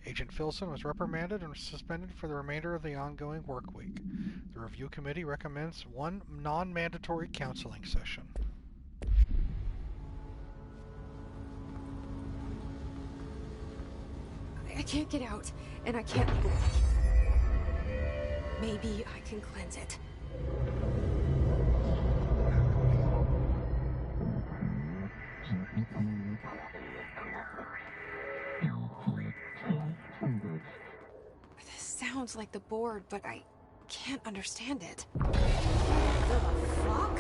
Agent Filson was reprimanded and suspended for the remainder of the ongoing work week. The review committee recommends one non-mandatory counseling session.
I can't get out, and I can't look away. Maybe I can cleanse it. This sounds like the board, but I can't understand it.
The fuck?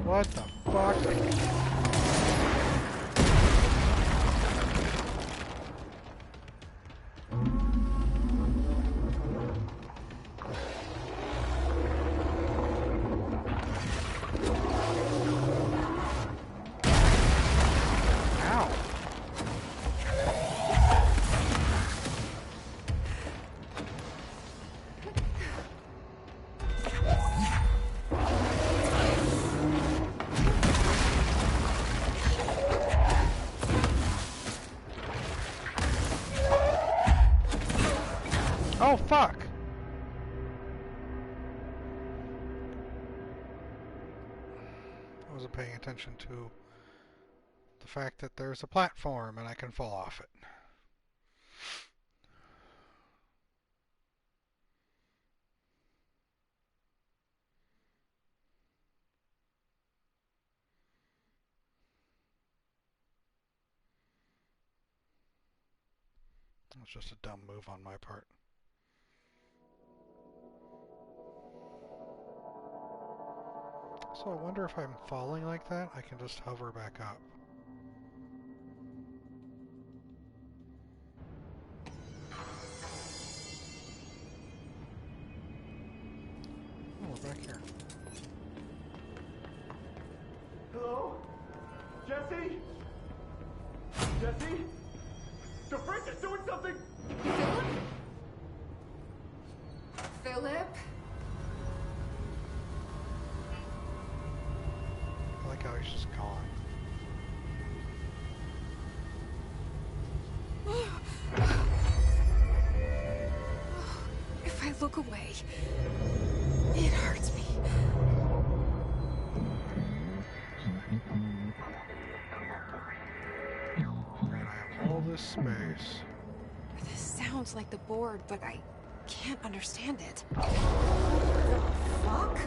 What the fuck? Ow. Oh, fuck! I wasn't paying attention to the fact that there's a platform and I can fall off it. It was just a dumb move on my part. So I wonder if I'm falling like that, I can just hover back up. Oh, we're back here.
Hello? Jesse? Jesse? The fridge is doing something!
Philip?
I like how he's just gone.
If I look away, it hurts me.
Right, I have all this space.
This sounds like the board, but I can't understand it.
The fuck?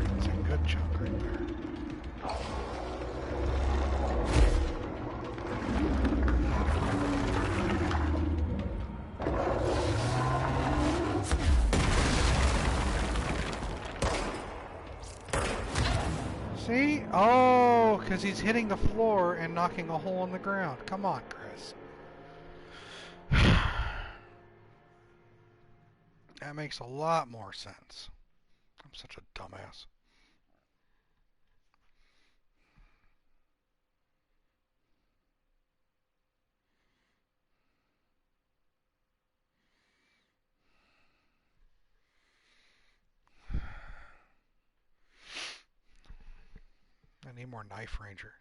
That's a good chunk right there. Oh, because he's hitting the floor and knocking a hole in the ground. Come on, Chris. That makes a lot more sense. I'm such a dumbass. I need more Knife Ranger.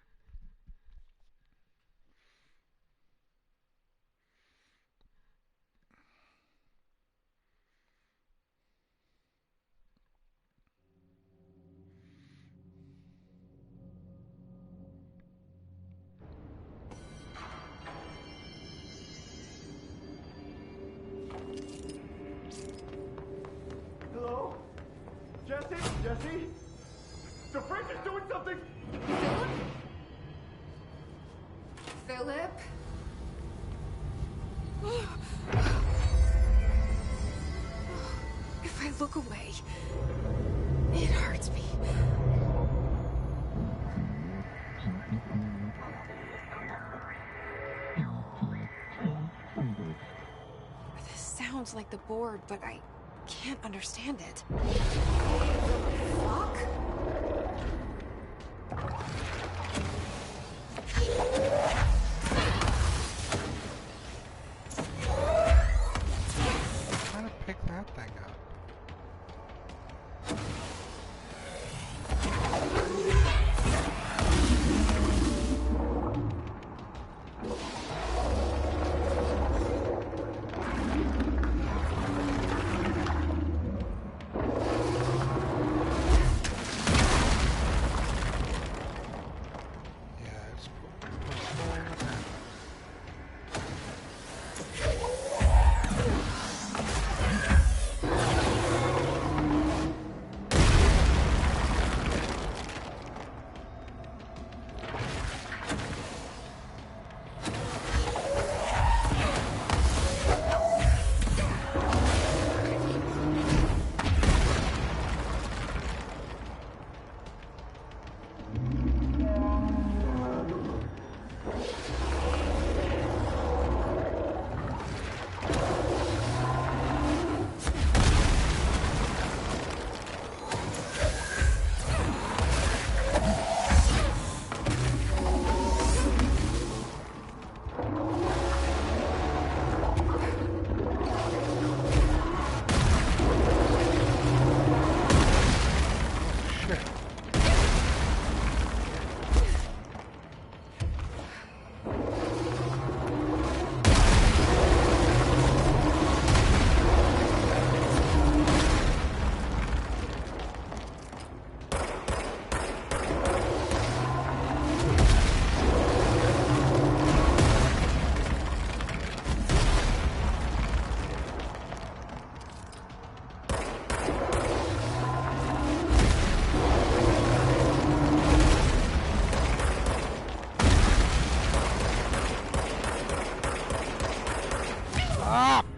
Hello? Jesse? Jesse? The fridge is doing something!
Philip? If I look away, it hurts me. This sounds like the board, but I can't understand it. Fuck?
Trying to pick that thing up.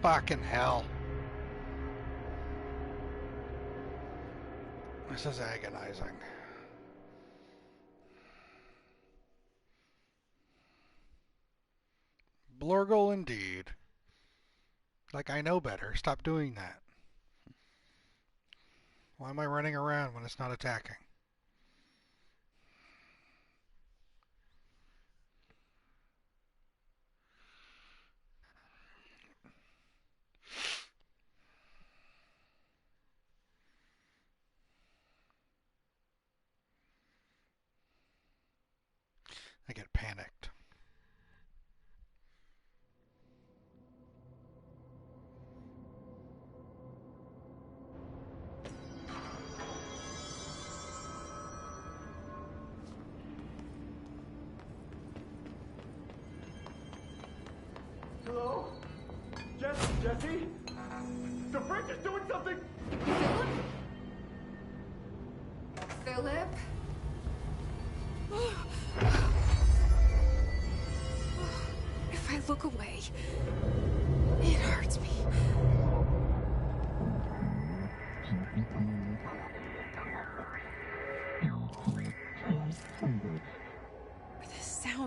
Fucking hell. This is agonizing. Blurgle indeed. Like I know better. Stop doing that. Why am I running around when it's not attacking? I get panicked.
Hello? Jesse? The fridge is doing something!
Philip? If I look away, it hurts me.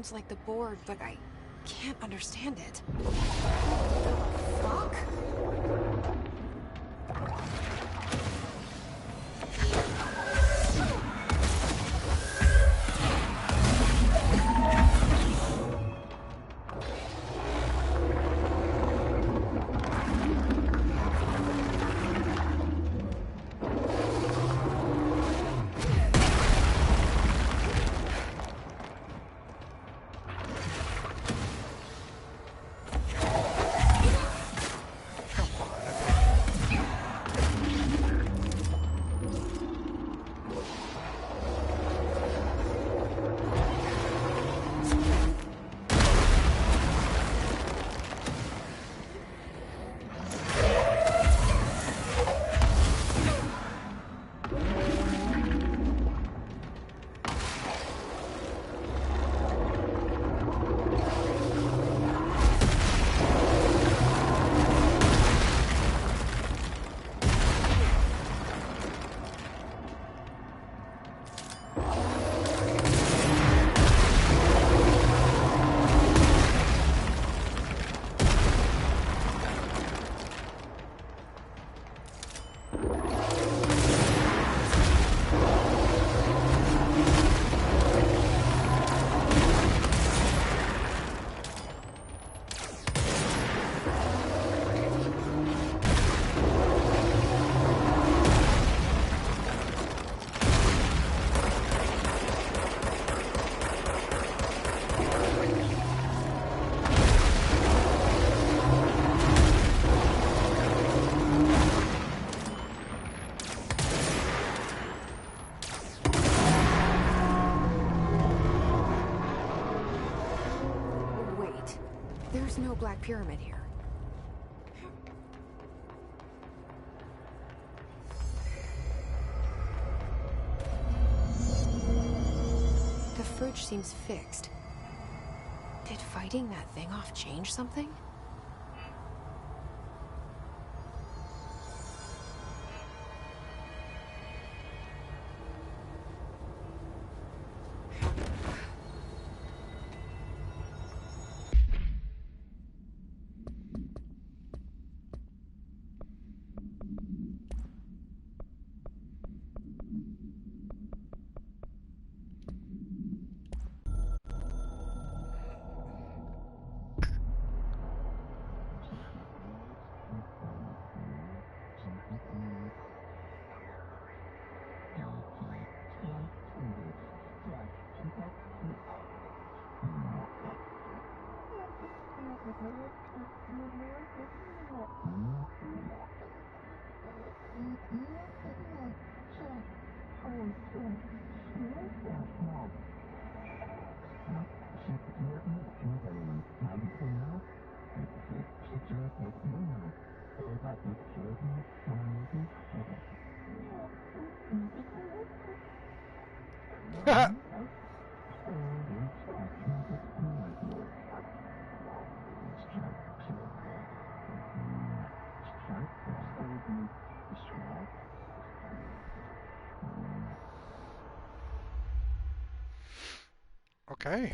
sounds like the board, but I can't understand it. What the fuck? There's no Black Pyramid here. The fridge seems fixed. Did fighting that thing off change something?
Okay.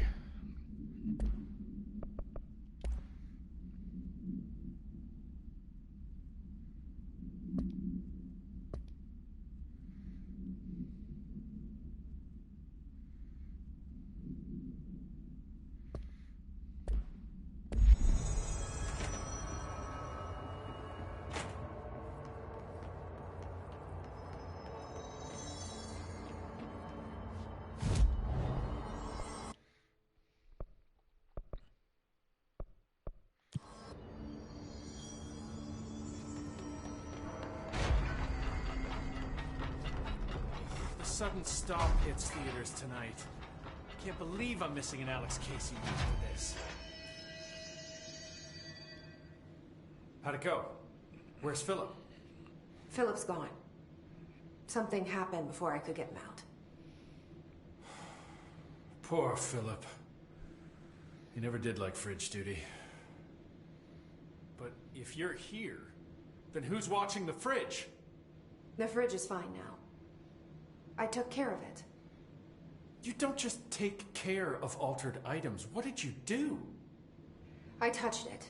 Sudden stop hits theaters tonight. Can't believe I'm missing an Alex Casey movie for this. How'd it go? Where's Philip?
Philip's gone. Something happened before I could get him out.
Poor Philip. He never did like fridge duty. But if you're here, then who's watching the fridge?
The fridge is fine now. I took care of it.
You don't just take care of altered items. What did you do?
I touched it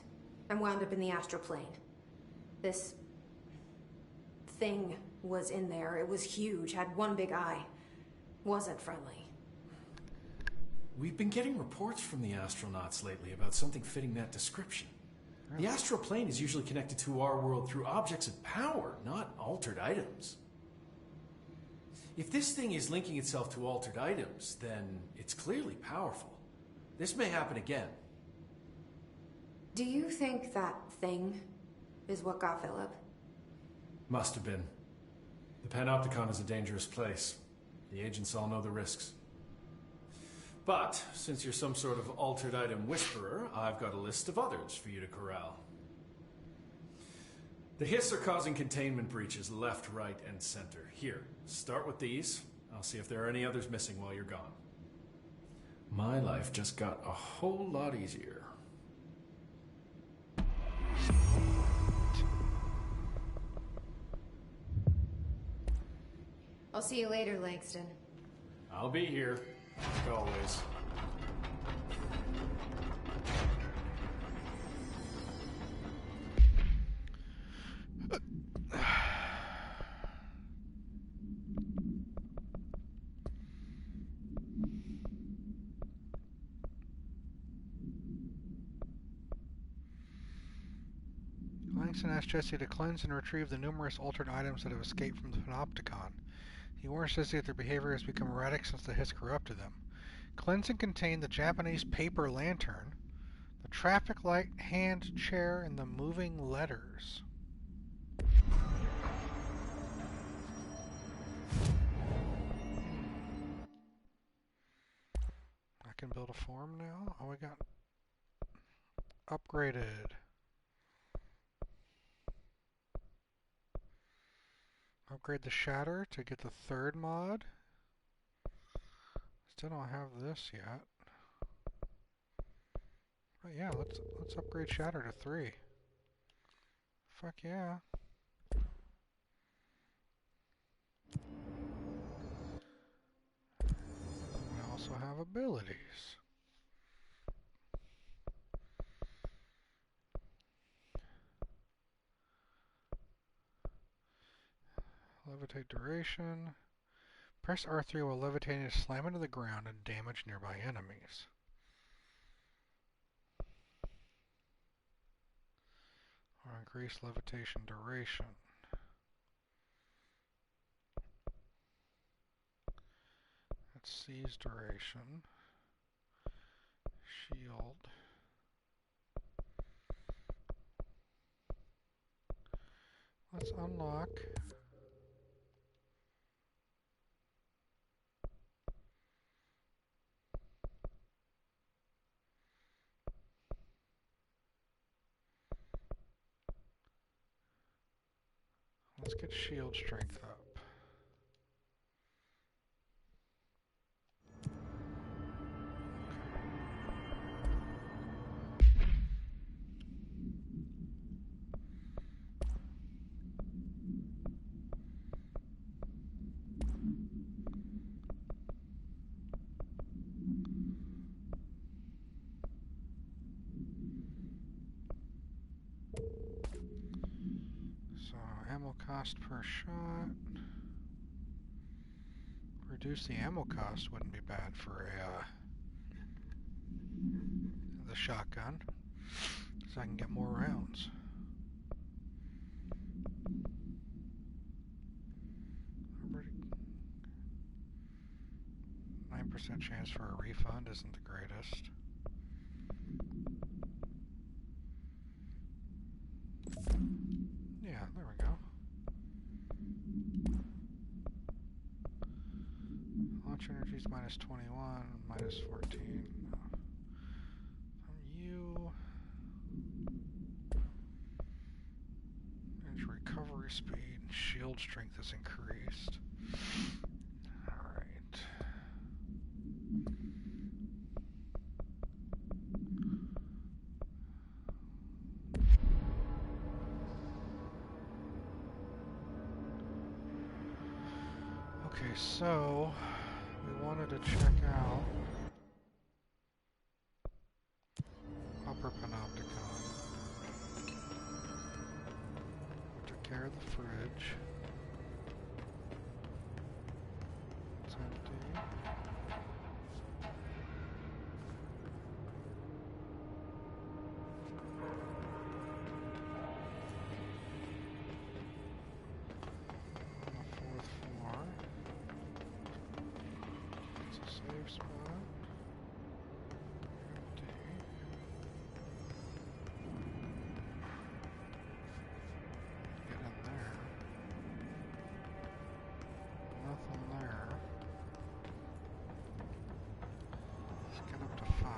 and wound up in the astral plane. This thing was in there. It was huge, had one big eye. Wasn't friendly.
We've been getting reports from the astronauts lately about something fitting that description. Really? The astral plane is usually connected to our world through objects of power, not altered items. If this thing is linking itself to altered items, then it's clearly powerful. This may happen again.
Do you think that thing is what got Philip?
Must have been. The Panopticon is a dangerous place. The agents all know the risks. But, since you're some sort of altered item whisperer, I've got a list of others for you to corral. The Hiss are causing containment breaches left, right, and center. Here, start with these. I'll see if there are any others missing while you're gone. My life just got a whole lot easier.
I'll see you later, Langston.
I'll be here, like always.
Langston asks Jesse to cleanse and retrieve the numerous altered items that have escaped from the Panopticon. He warns Jesse that their behavior has become erratic since the Hiss corrupted them. Cleansing contained the Japanese paper lantern, the traffic light hand chair, and the moving letters. I can build a form now? Oh, we got upgraded. Upgrade the shatter to get the third mod. Still don't have this yet. But yeah, let's upgrade shatter to 3. Fuck yeah. We also have abilities. Levitate duration. Press R3 while levitating to slam into the ground and damage nearby enemies. Or increase levitation duration. That's seize duration. Shield. Let's unlock. Let's get shield strength up. Ammo cost per shot. Reduce the ammo cost wouldn't be bad for the shotgun, so I can get more rounds. Already 9% chance for a refund isn't the greatest. Yeah, there we go. Launch energies minus 21, minus 14. You. And recovery speed and shield strength is increased. Alright. Okay, so we wanted to check out Upper Panopticon. We took care of the fridge. It's empty. Safe spot. Empty. Get in there. Nothing there. Let's get up to 5.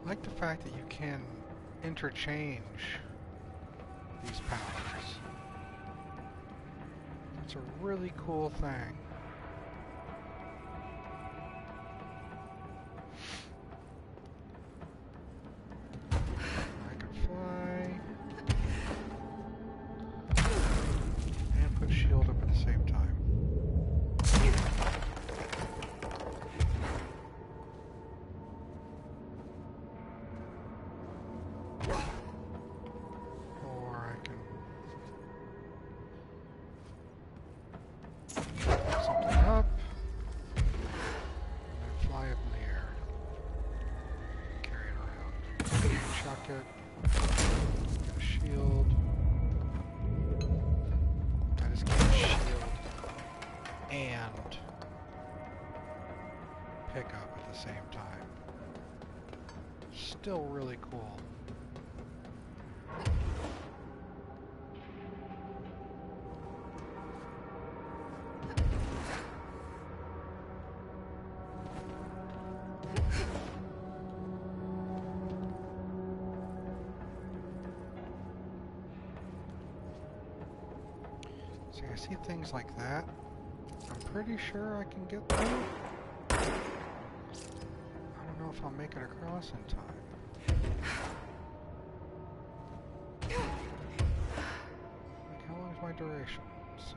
I like the fact that you can interchange these powers. It's a really cool thing. I can fly and put shield up at the same time. Still really cool. See, I see things like that. I'm pretty sure I can get through. I don't know if I'll make it across in time. Like, how long is my duration? Let's see.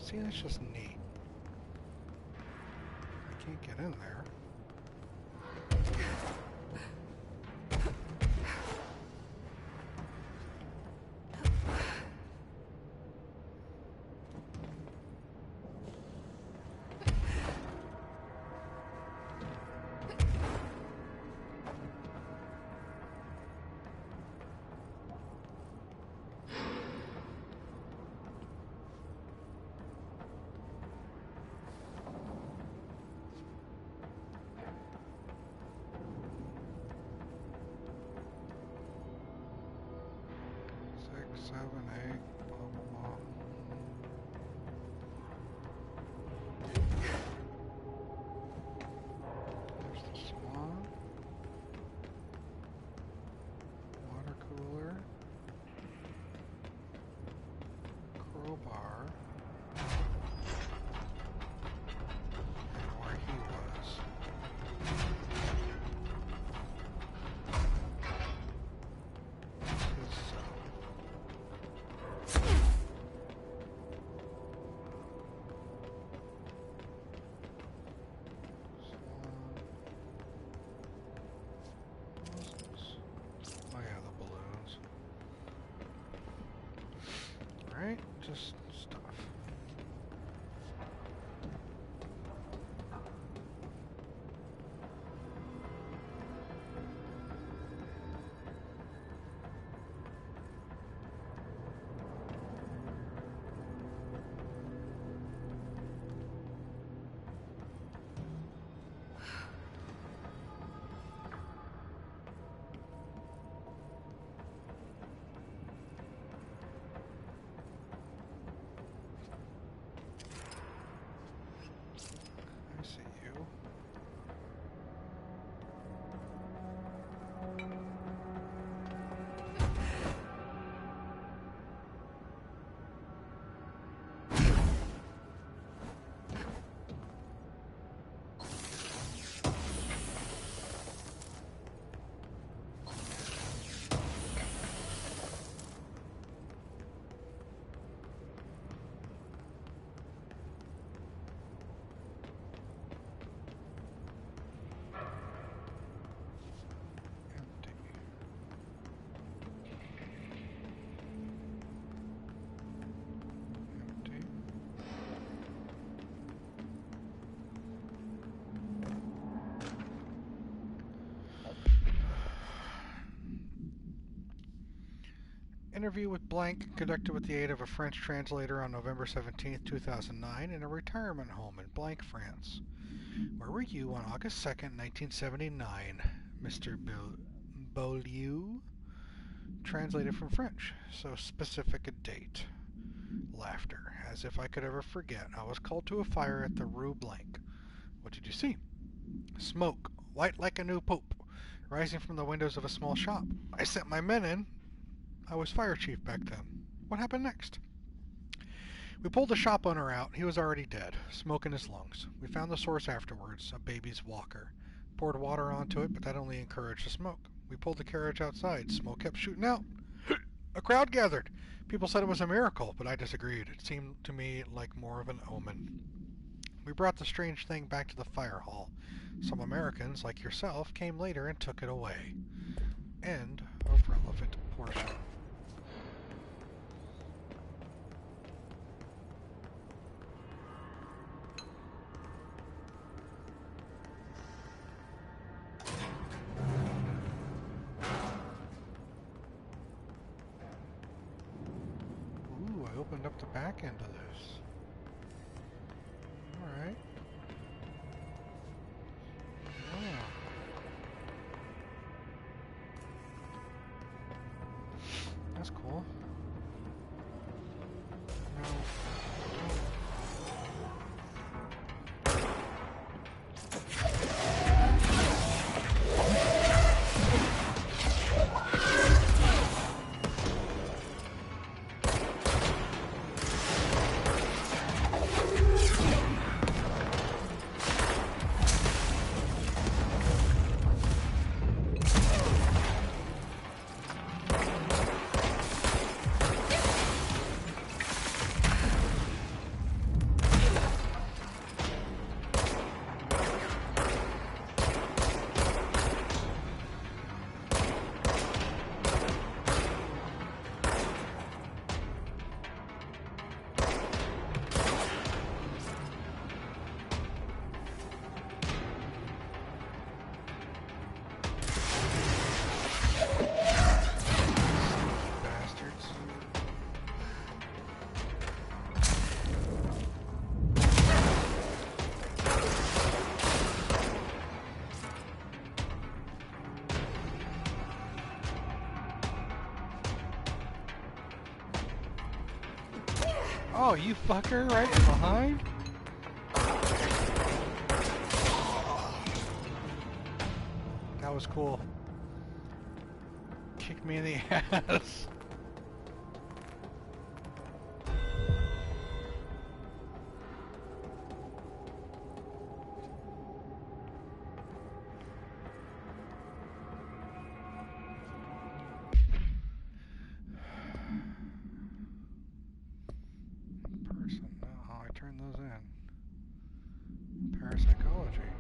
See, that's just neat. I can't get in there. Right? Just stuff. Interview with Blank conducted with the aid of a French translator on November 17, 2009 in a retirement home in Blank, France. Where were you on August 2nd, 1979, Mr. Beaulieu? Translated from French, so specific a date. Laughter, as if I could ever forget. I was called to a fire at the Rue Blank. What did you see? Smoke, white like a new pope, rising from the windows of a small shop. I sent my men in. I was fire chief back then. What happened next? We pulled the shop owner out. He was already dead, smoke in his lungs. We found the source afterwards, a baby's walker. Poured water onto it, but that only encouraged the smoke. We pulled the carriage outside. Smoke kept shooting out. A crowd gathered. People said it was a miracle, but I disagreed. It seemed to me like more of an omen. We brought the strange thing back to the fire hall. Some Americans, like yourself, came later and took it away. End of relevant portion. Opened up the back end of this. Alright. Wow. That's cool. Now, Oh, you fucker, right from behind? That was cool. Kicked me in the ass. How I turn those in. Parapsychology.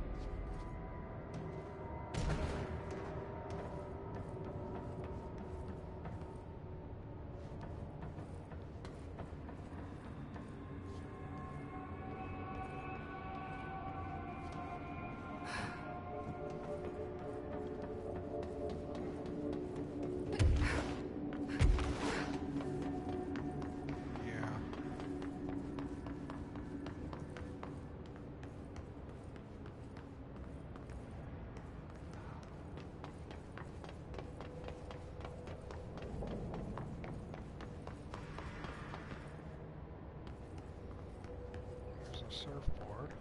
Surfboard.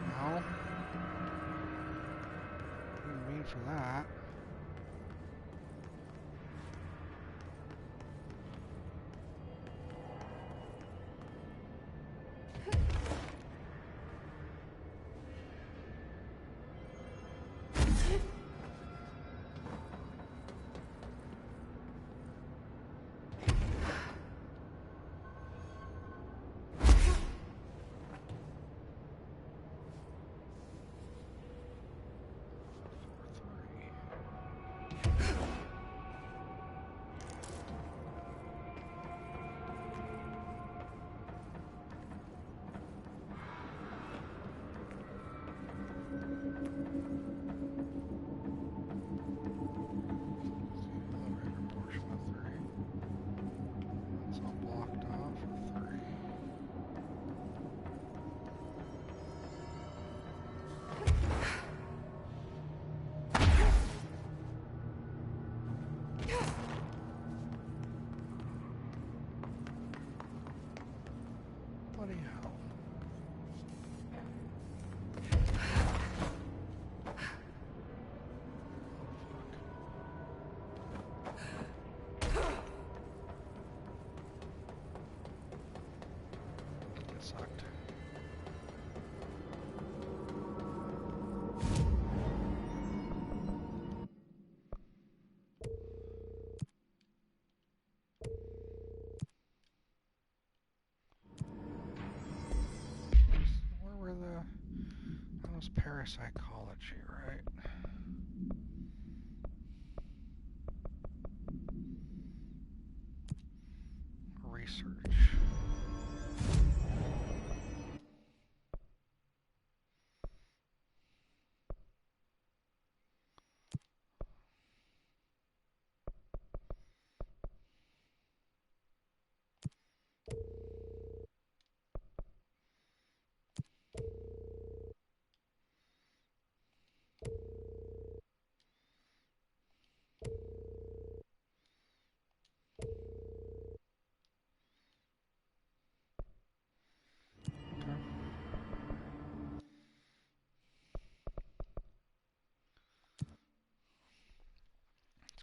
No. Didn't mean for that. Bloody hell. That sucked. Where were the... That was parapsychology, right? Research.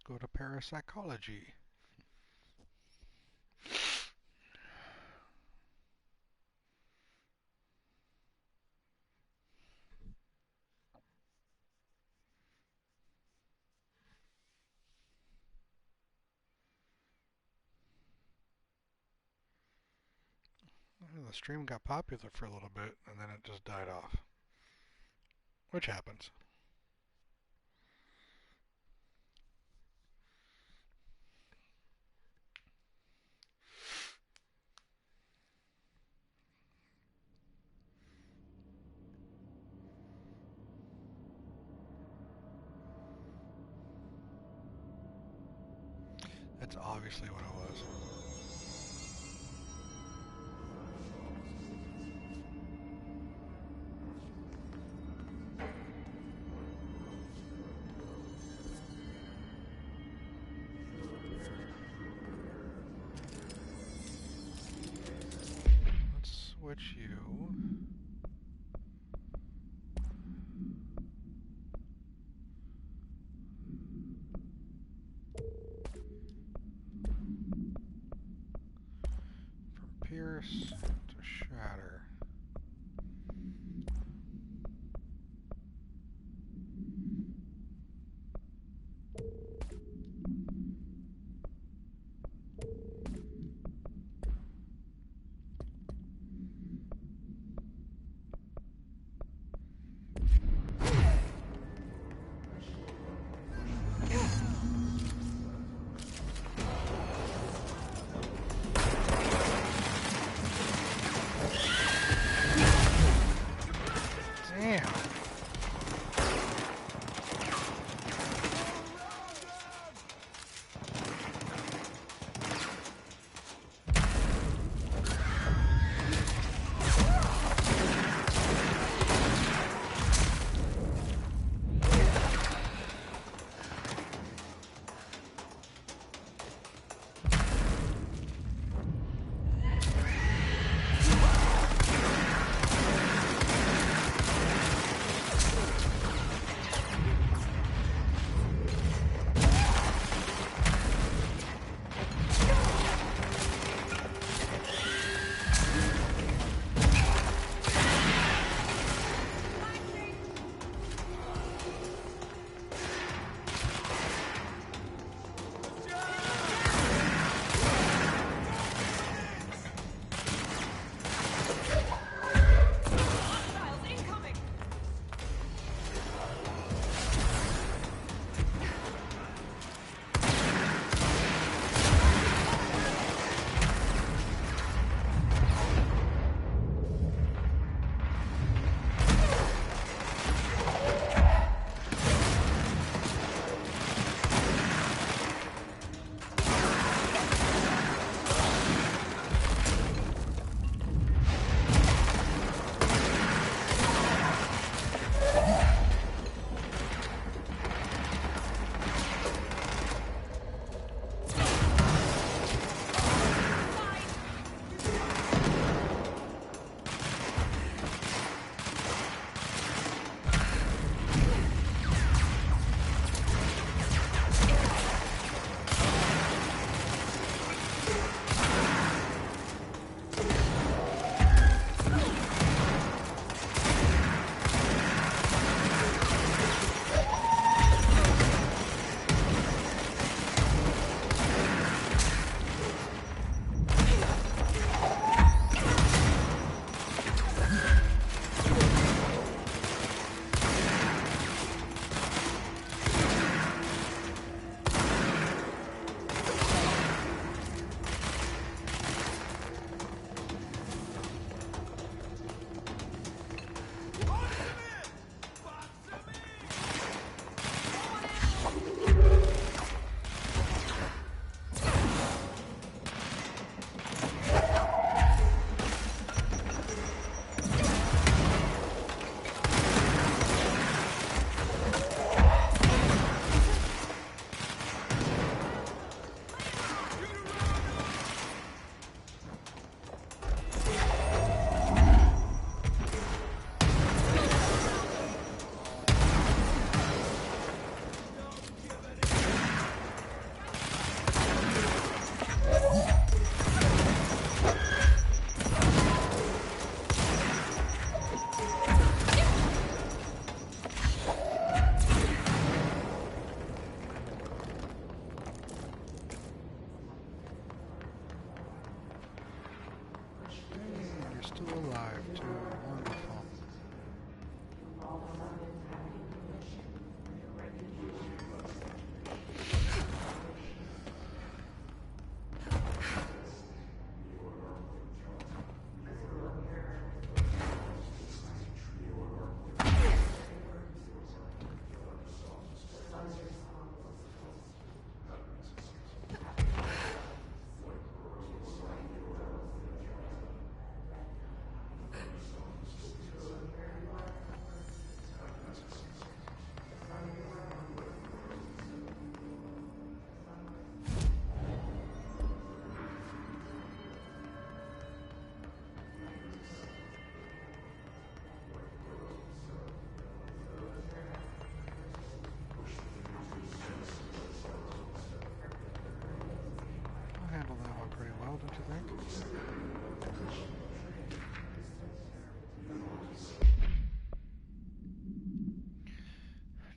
Go to parapsychology. The stream got popular for a little bit and then it just died off. Which happens. That's obviously what it was. force to shatter.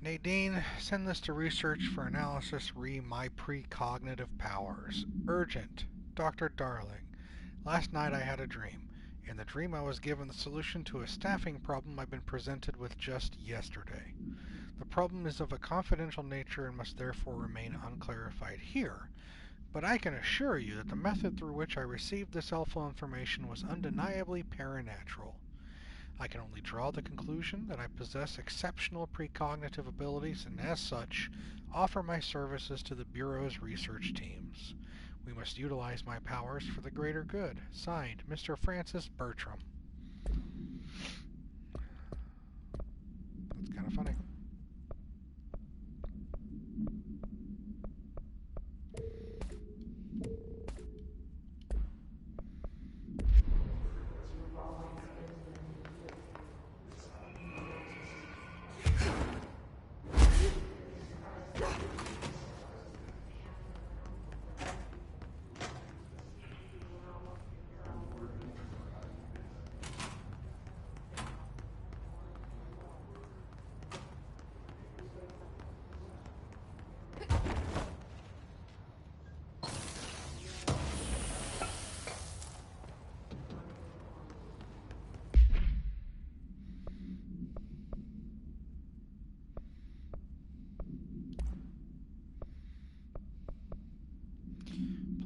Nadine, send this to research for analysis re my precognitive powers. Urgent. Dr. Darling. Last night I had a dream. In the dream I was given the solution to a staffing problem I've been presented with just yesterday. The problem is of a confidential nature and must therefore remain unclarified here, but I can assure you that the method through which I received this helpful information was undeniably paranatural. I can only draw the conclusion that I possess exceptional precognitive abilities and as such offer my services to the Bureau's research teams. We must utilize my powers for the greater good. Signed, Mr. Francis Bertram. That's kind of funny.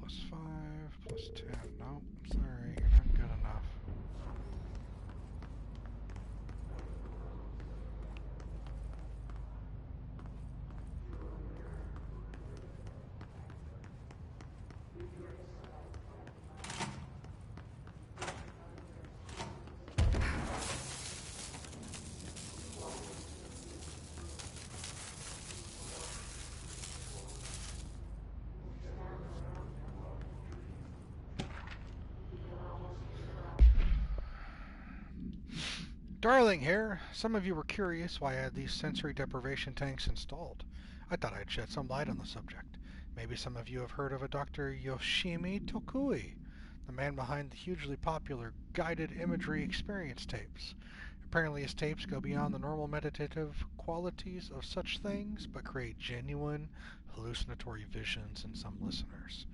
+5, +10. No, sorry, you're not good enough. Darling here, some of you were curious why I had these sensory deprivation tanks installed. I thought I'd shed some light on the subject. Maybe some of you have heard of a Dr. Yoshimi Tokui, the man behind the hugely popular guided imagery experience tapes. Apparently his tapes go beyond the normal meditative qualities of such things, but create genuine hallucinatory visions in some listeners.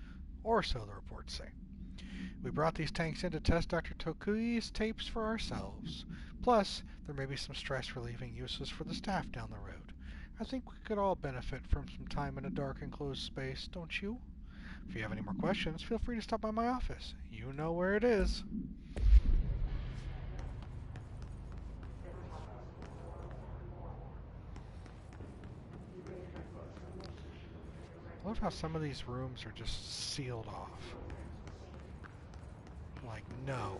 Or so the reports say. We brought these tanks in to test Dr. Tokui's tapes for ourselves. Plus, there may be some stress-relieving uses for the staff down the road. I think we could all benefit from some time in a dark enclosed space, don't you? If you have any more questions, feel free to stop by my office. You know where it is. I love how some of these rooms are just sealed off. Like, no.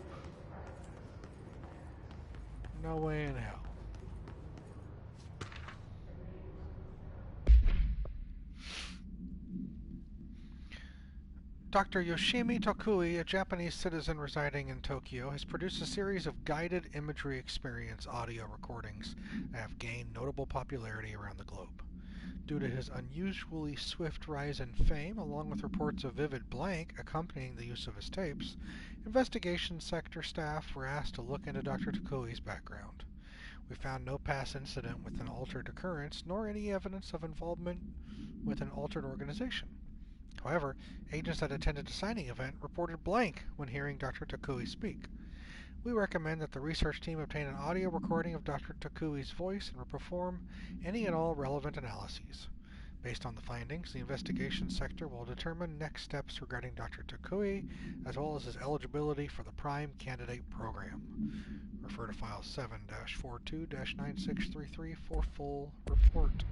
No way in hell. Dr. Yoshimi Tokui, a Japanese citizen residing in Tokyo, has produced a series of guided imagery experience audio recordings that have gained notable popularity around the globe. Due to his unusually swift rise in fame, along with reports of vivid blank accompanying the use of his tapes, investigation sector staff were asked to look into Dr. Tokui's background. We found no past incident with an altered occurrence, nor any evidence of involvement with an altered organization. However, agents that attended a signing event reported blank when hearing Dr. Tokui speak. We recommend that the research team obtain an audio recording of Dr. Tokui's voice and perform any and all relevant analyses. Based on the findings, the investigation sector will determine next steps regarding Dr. Tokui, as well as his eligibility for the Prime Candidate Program. Refer to File 7-42-9633 for full report.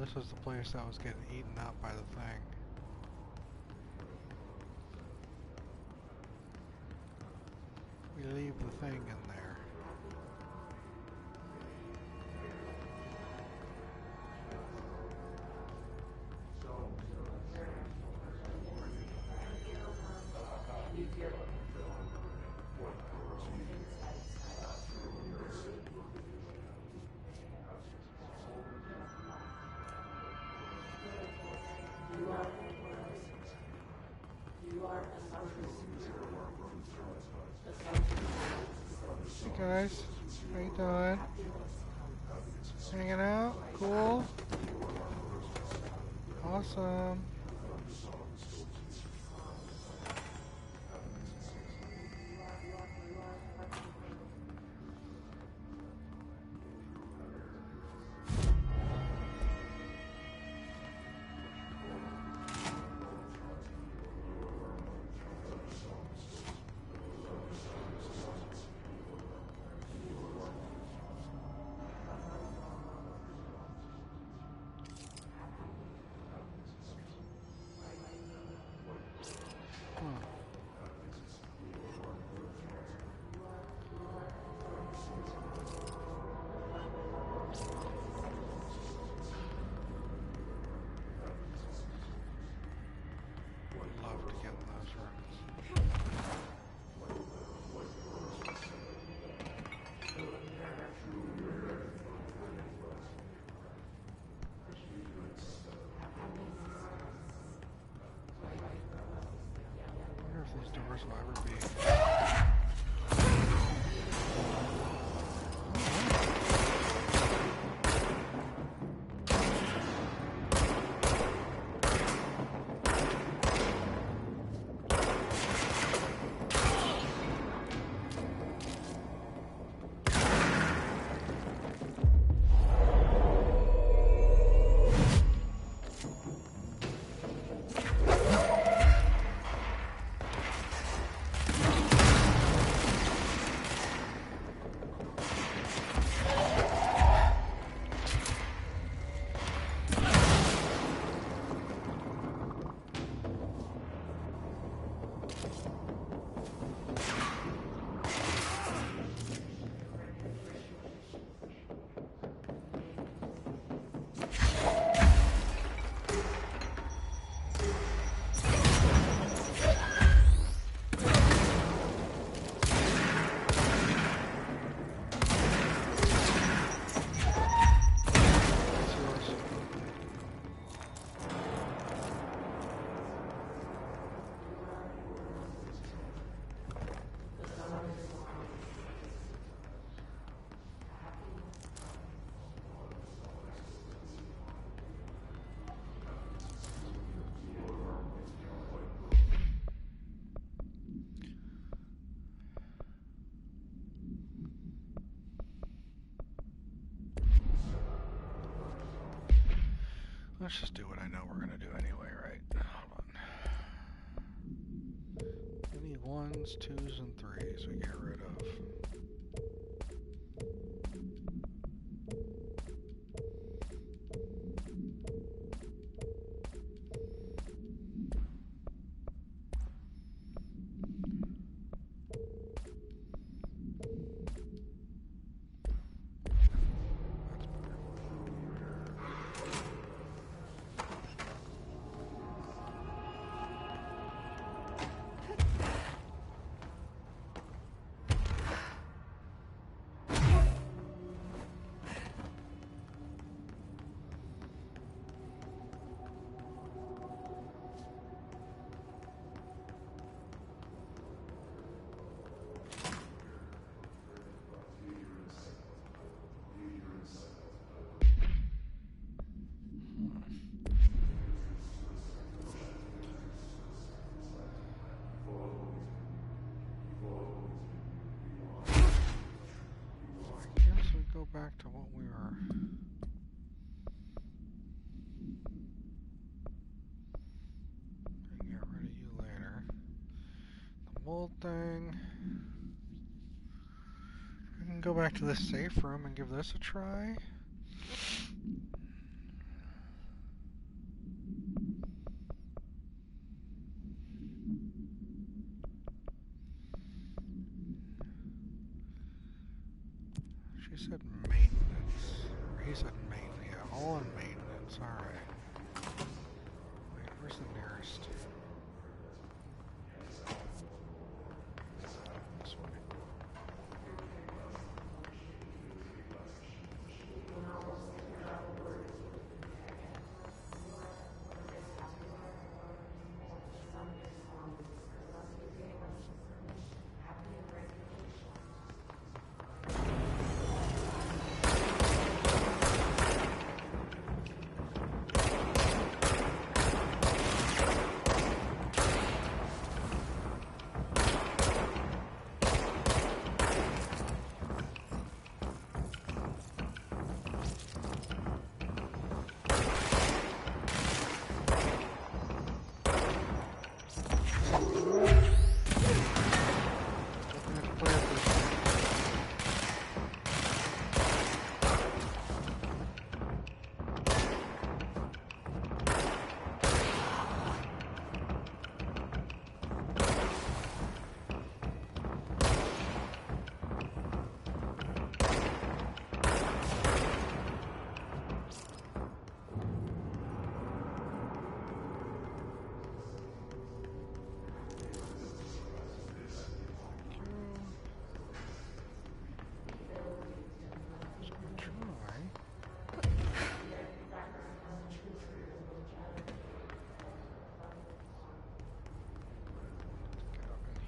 this was the place that was getting eaten up by the thing. We leave the thing in there. Hey guys, how you doing? Hanging out? Cool? Awesome. These doors will ever be. Let's just do what I know we're gonna do anyway, right? Hold on. Any 1s, 2s, and 3s we get rid of. Go back to what we were. And get rid of you later. The mold thing. I can go back to the safe room and give this a try. said maintenance. Or he said maintenance. Yeah, all on maintenance. Alright. Wait, where's the nearest? This way.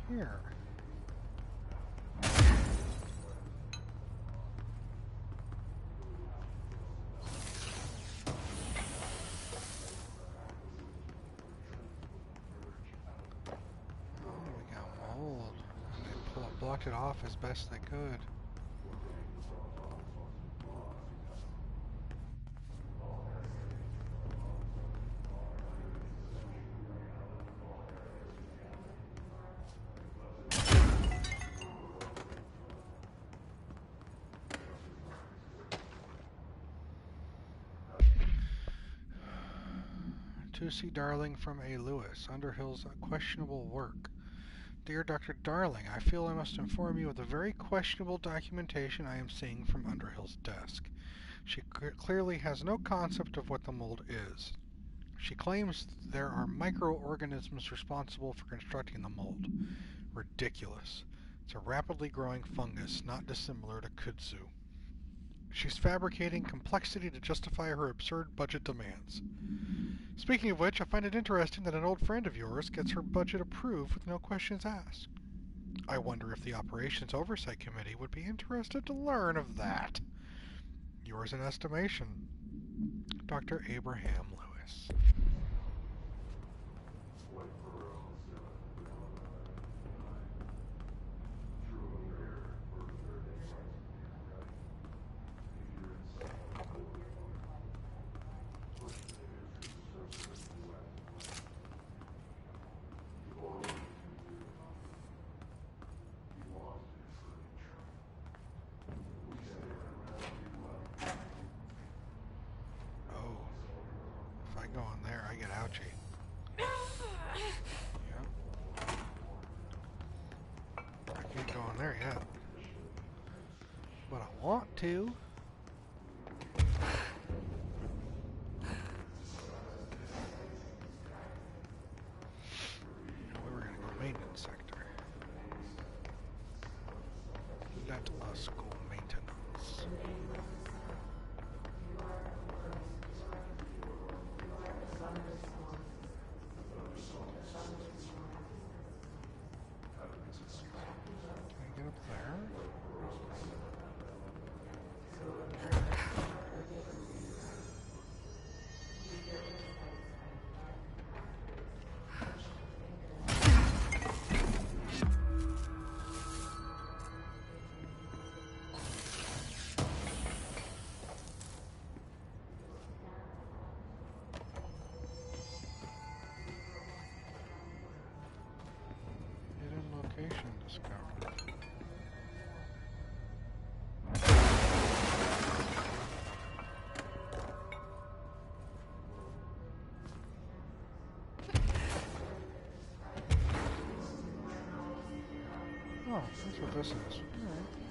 Here. Oh, we got mold. They blocked it off as best they could. To C. Darling from A. Lewis, Underhill's questionable work. Dear Dr. Darling, I feel I must inform you of the very questionable documentation I am seeing from Underhill's desk. She clearly has no concept of what the mold is. She claims there are microorganisms responsible for constructing the mold. Ridiculous. It's a rapidly growing fungus, not dissimilar to kudzu. She's fabricating complexity to justify her absurd budget demands. Speaking of which, I find it interesting that an old friend of yours gets her budget approved with no questions asked. I wonder if the Operations Oversight Committee would be interested to learn of that. Yours in estimation, Dr. Abraham Lewis. Go on there, I get ouchie. Yep. I can't go on there yet. But I want to. We were gonna go maintenance sector. Let us go maintenance. Discovered. Oh, that's what this is. All right.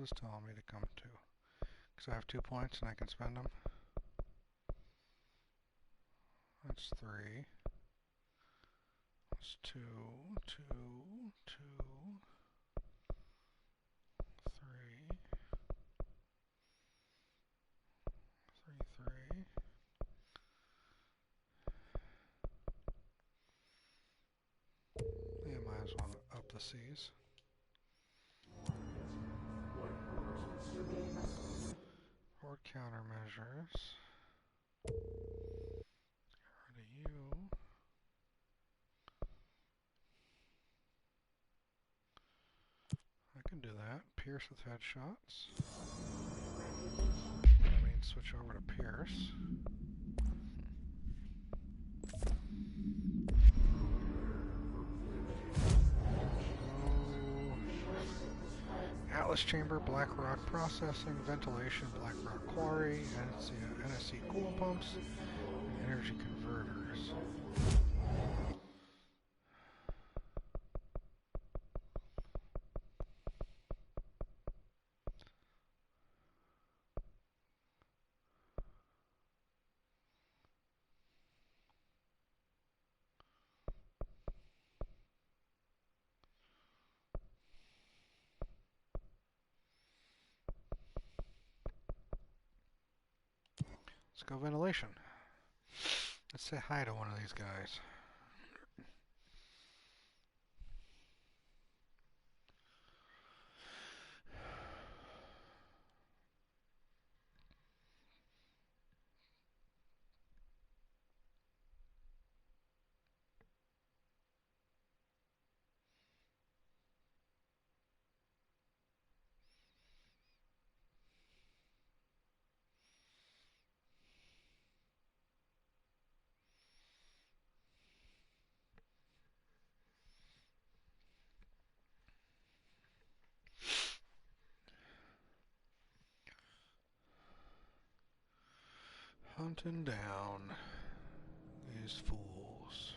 is telling me to come to. Because I have 2 points and I can spend them. That's 3. That's 2, 2, 2, 3, 3, 3. Yeah, might as well up the seas. Forward countermeasures. Get rid of you. I can do that. Pierce with headshots. That means switch over to Pierce. Atlas Chamber, Black Rock Processing, Ventilation, Black Rock Quarry, NSC Cool Pumps, and Energy Converters. Let's go ventilation. Let's say hi to one of these guys. Hunting down these fools.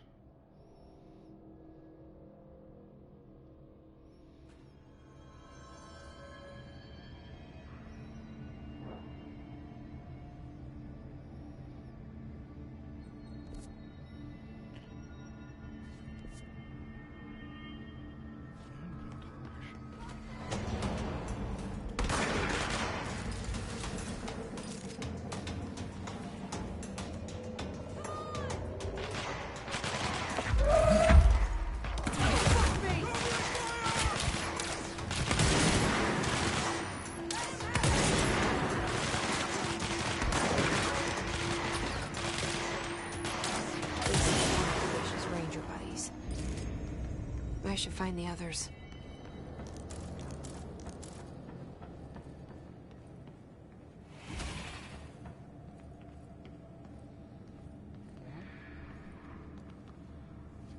I should find the others.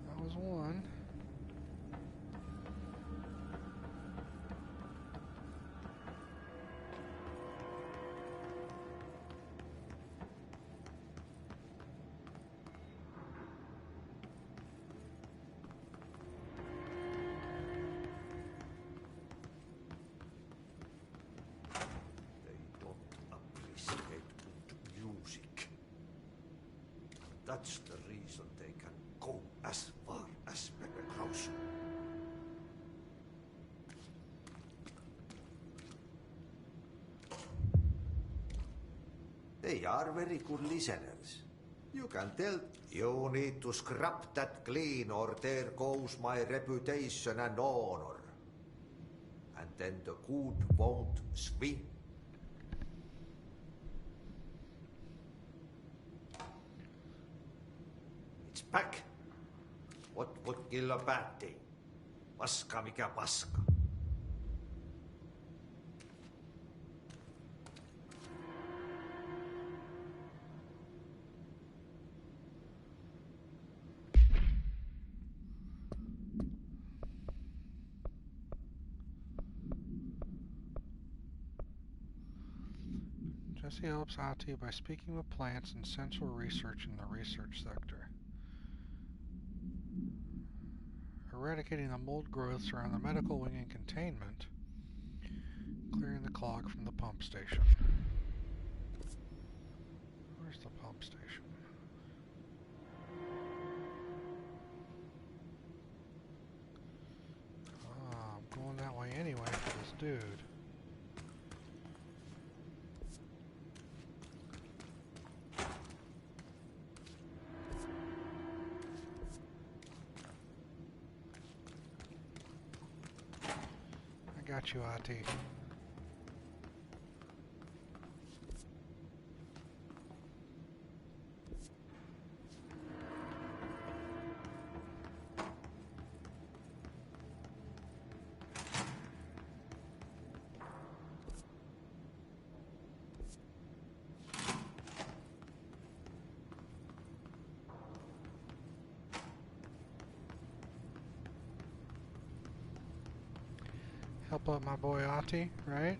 That was one.
That's the reason they can go as far as Pepperhouse. They are very good listeners. You can tell. You need to scrap that clean or there goes my reputation and honor. And then the good won't swing. Back. What would kill a bad thing? Paska mikä paska.
Jesse helps Ahti by speaking with plants and central research in the research sector. Eradicating the mold growths around the medical wing and containment. Clearing the clog from the pump station. Where's the pump station? Ah, I'm going that way anyway for this dude. I got you, IT. Help out my boy Ati, right?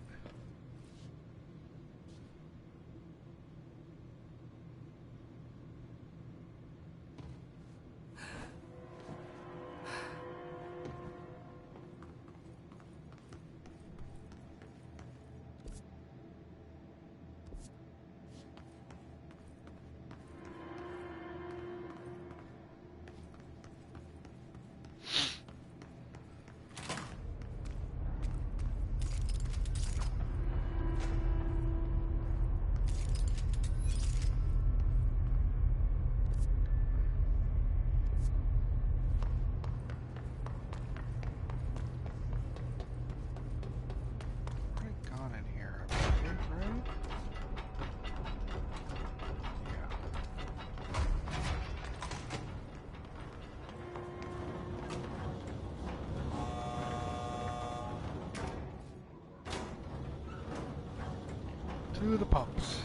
To the pumps.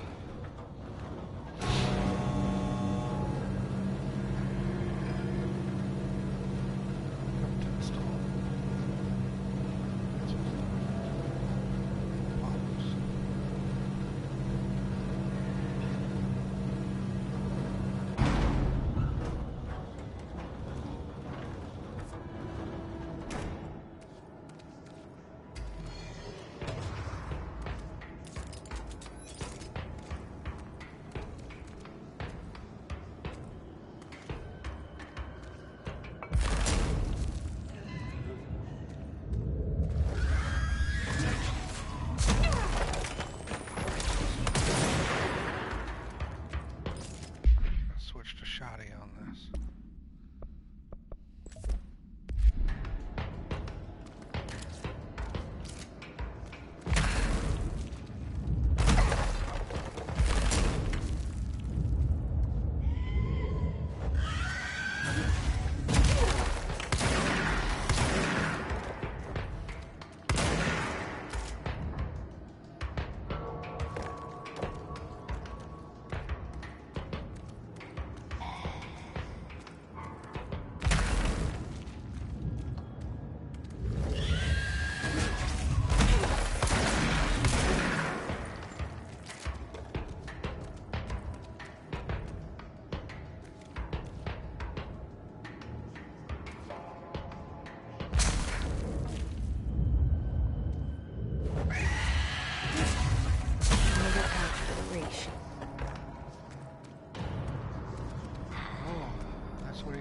Shoddy on this.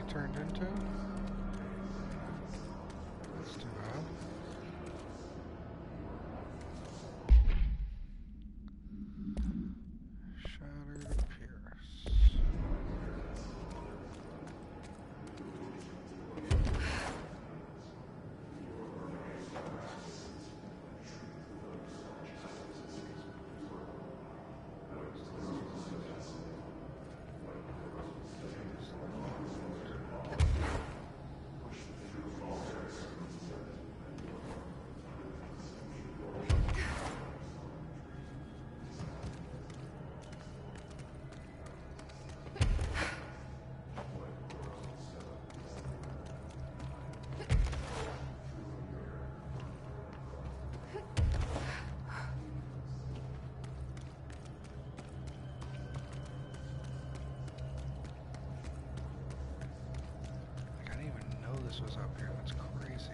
Turned into? That's too bad. Shattered Pierce. This was up here. That's crazy.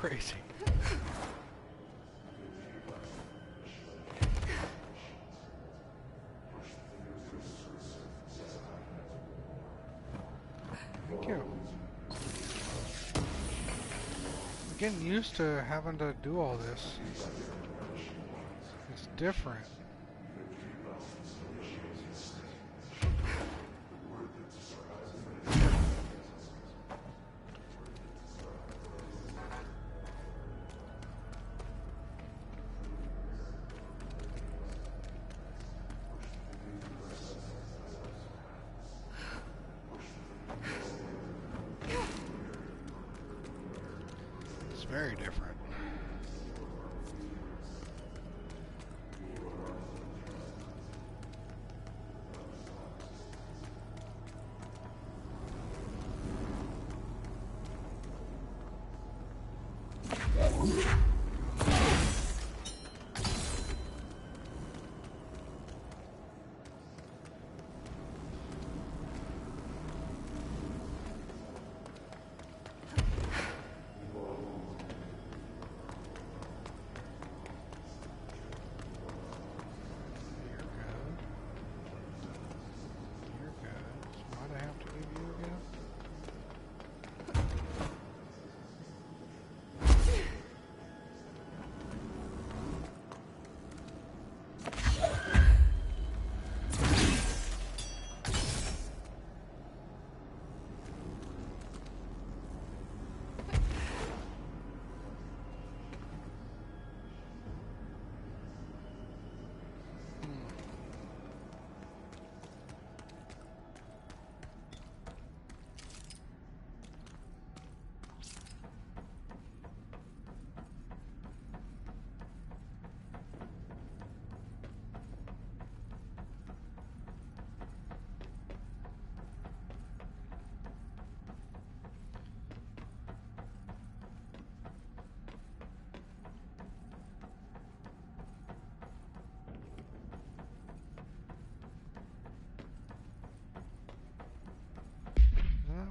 crazy. Thank you. I'm getting used to having to do all this. It's different. Very different.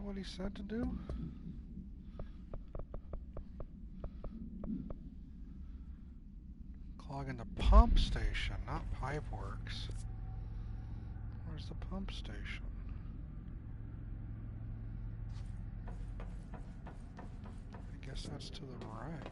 What he said to do? Clogging the pump station, not Pipeworks. Where's the pump station? I guess that's to the right.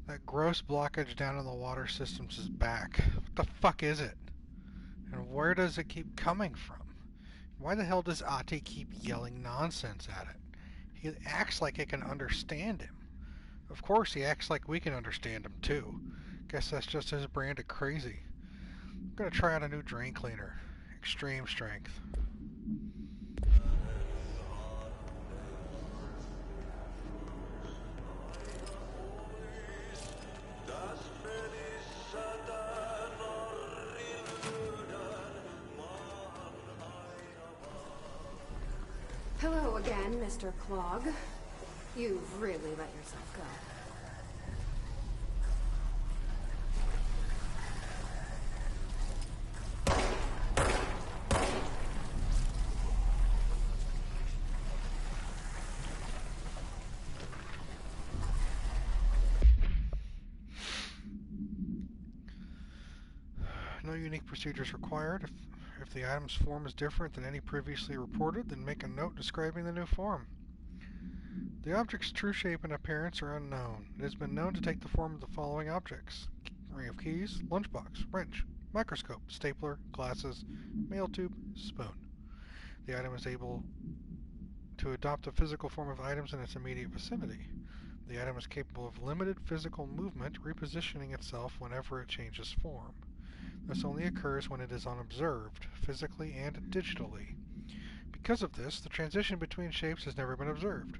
That gross blockage down in the water systems is back. What the fuck is it? And where does it keep coming from? Why the hell does Ate keep yelling nonsense at it? He acts like it can understand him. Of course he acts like we can understand him too. Guess that's just his brand of crazy. I'm gonna try out a new drain cleaner. Extreme strength.
Hello again, Mr. Clog. You've really let yourself go.
No unique procedures required. If the item's form is different than any previously reported, then make a note describing the new form. The object's true shape and appearance are unknown. It has been known to take the form of the following objects: ring of keys, lunchbox, wrench, microscope, stapler, glasses, mail tube, spoon. The item is able to adopt the physical form of items in its immediate vicinity. The item is capable of limited physical movement, repositioning itself whenever it changes form. This only occurs when it is unobserved, physically and digitally. Because of this, the transition between shapes has never been observed.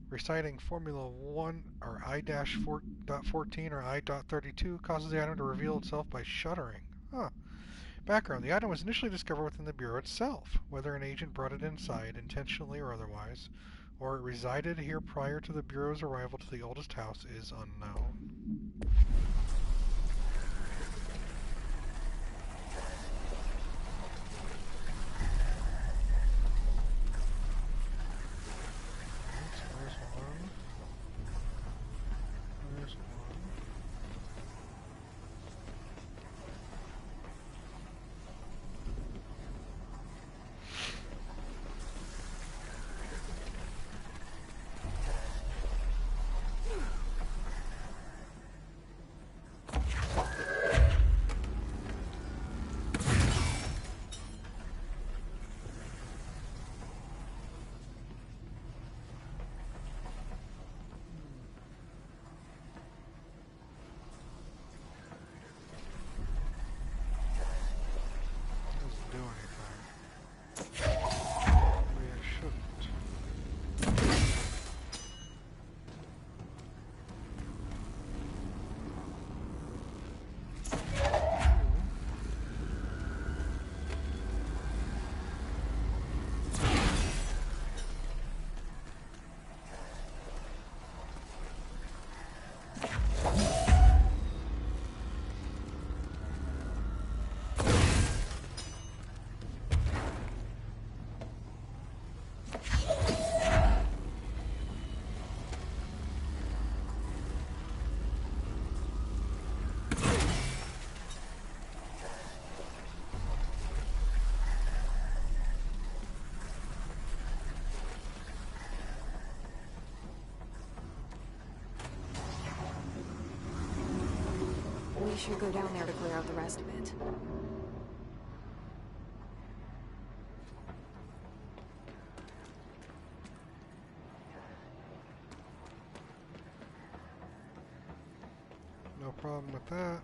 Reciting Formula 1 or I-4.14 or I.32 causes the item to reveal itself by shuddering. Huh. Background. The item was initially discovered within the Bureau itself. Whether an agent brought it inside, intentionally or otherwise, or it resided here prior to the Bureau's arrival to the oldest house is unknown.
We should go down there to clear out the rest of it.
No problem with that.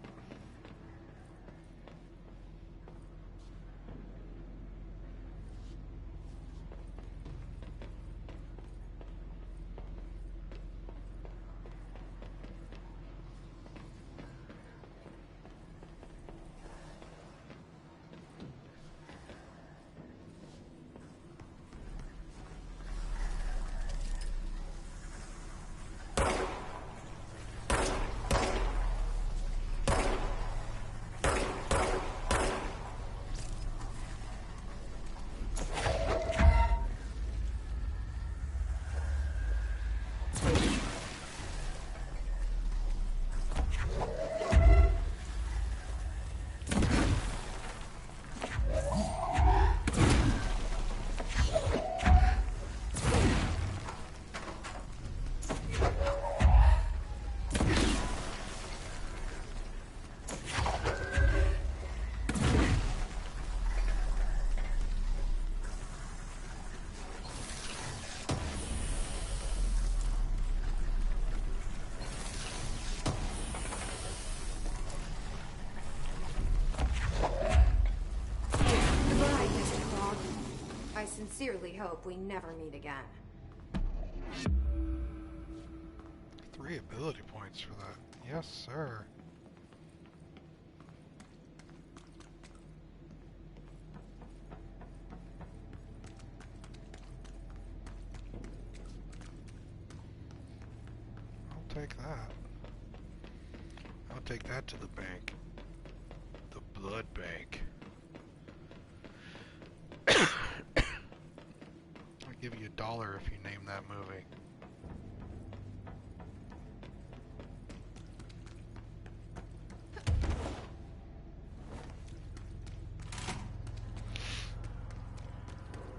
I sincerely hope we never meet again.
3 ability points for that. Yes, sir. I'll take that. I'll take that to the bank. The blood bank. I'll give you $1 if you name that movie.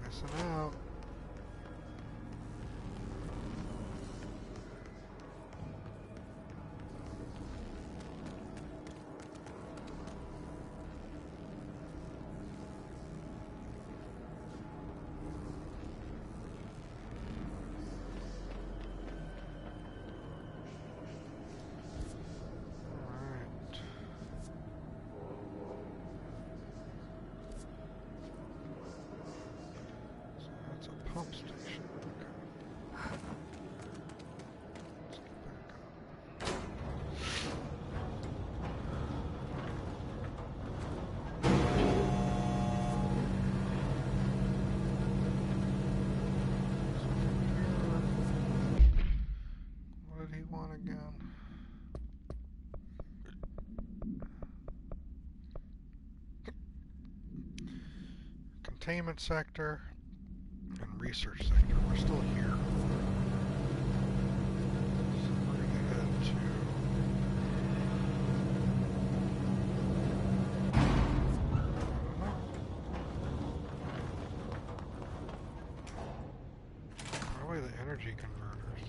Missing out. station. What did he want again? Containment sector and research sector. We're still here. So we're going to head to... Probably the energy converters.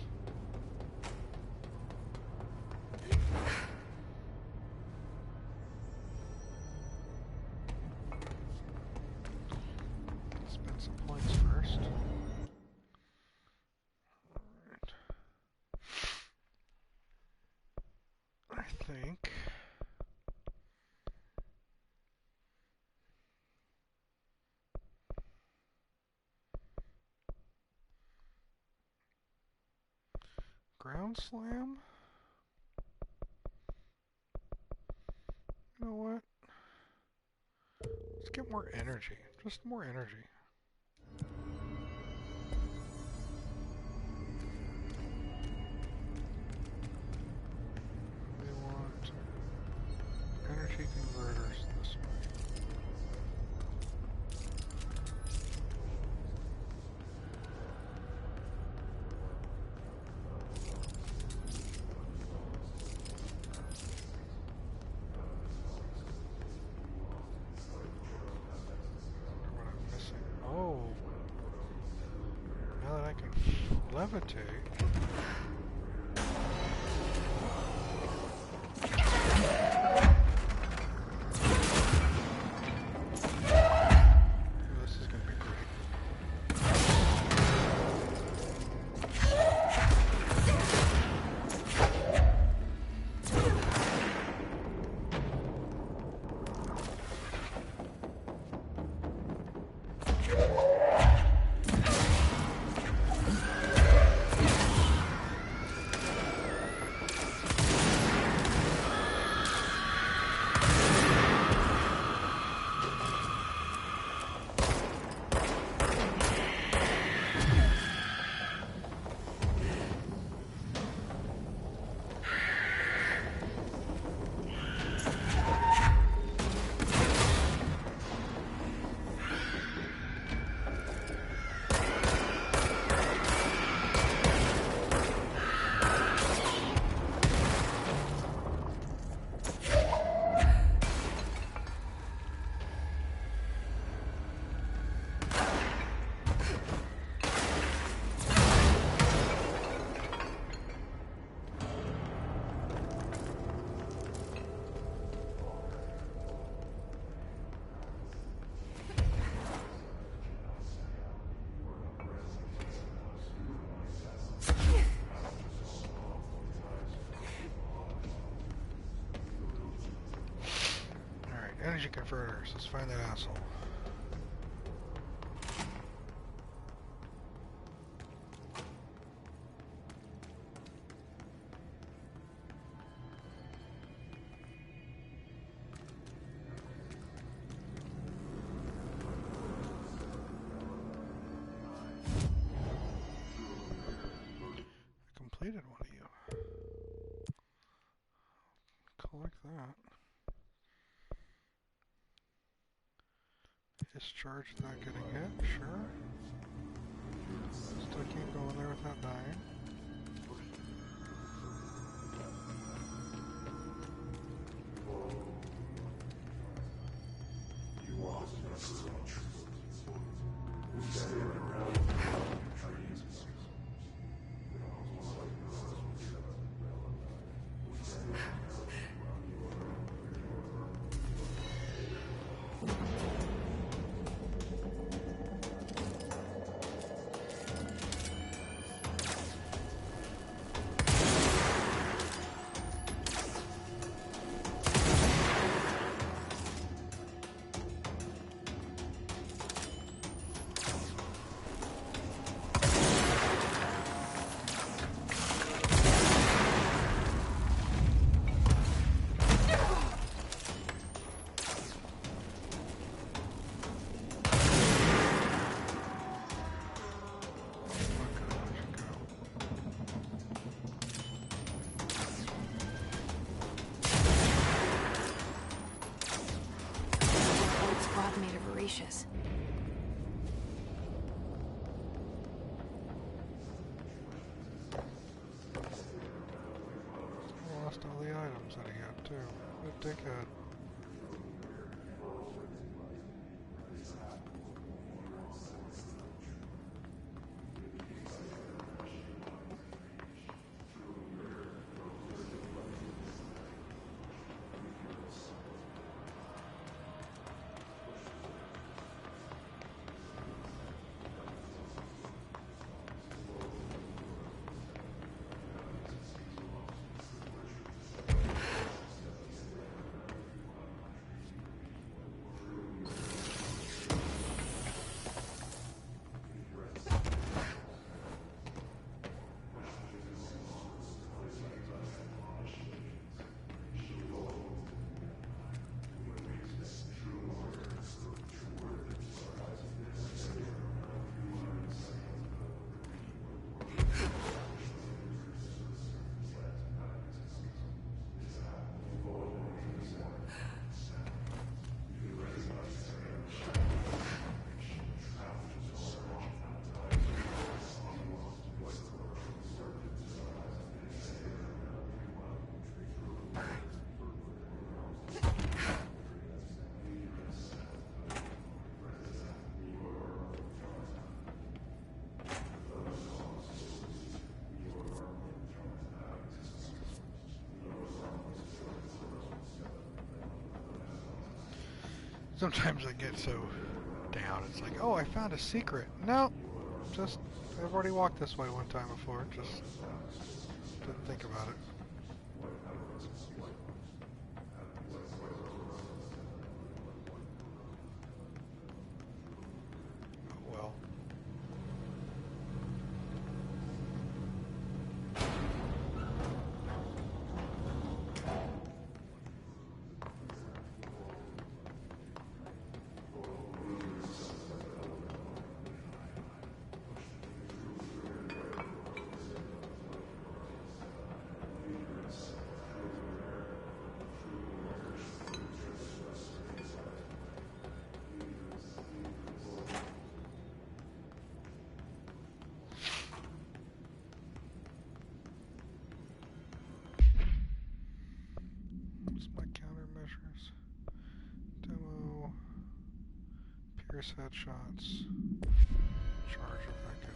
Spend some points first. Alright. I think... Ground slam? You know what? Let's get more energy. Just more energy. We want energy converters this way. Oh, now that I can levitate. This is going to be great. Energy converters. Let's find that asshole. I completed one of you. Collect that. Discharge without getting hit, sure. Still can't go in there without dying. lost all the items that he got too. Good dickhead. Sometimes I get so down, it's like, oh, I found a secret. No, just, I've already walked this way one time before, just didn't think about it. Oh well. Pierce headshots. Charge effect again.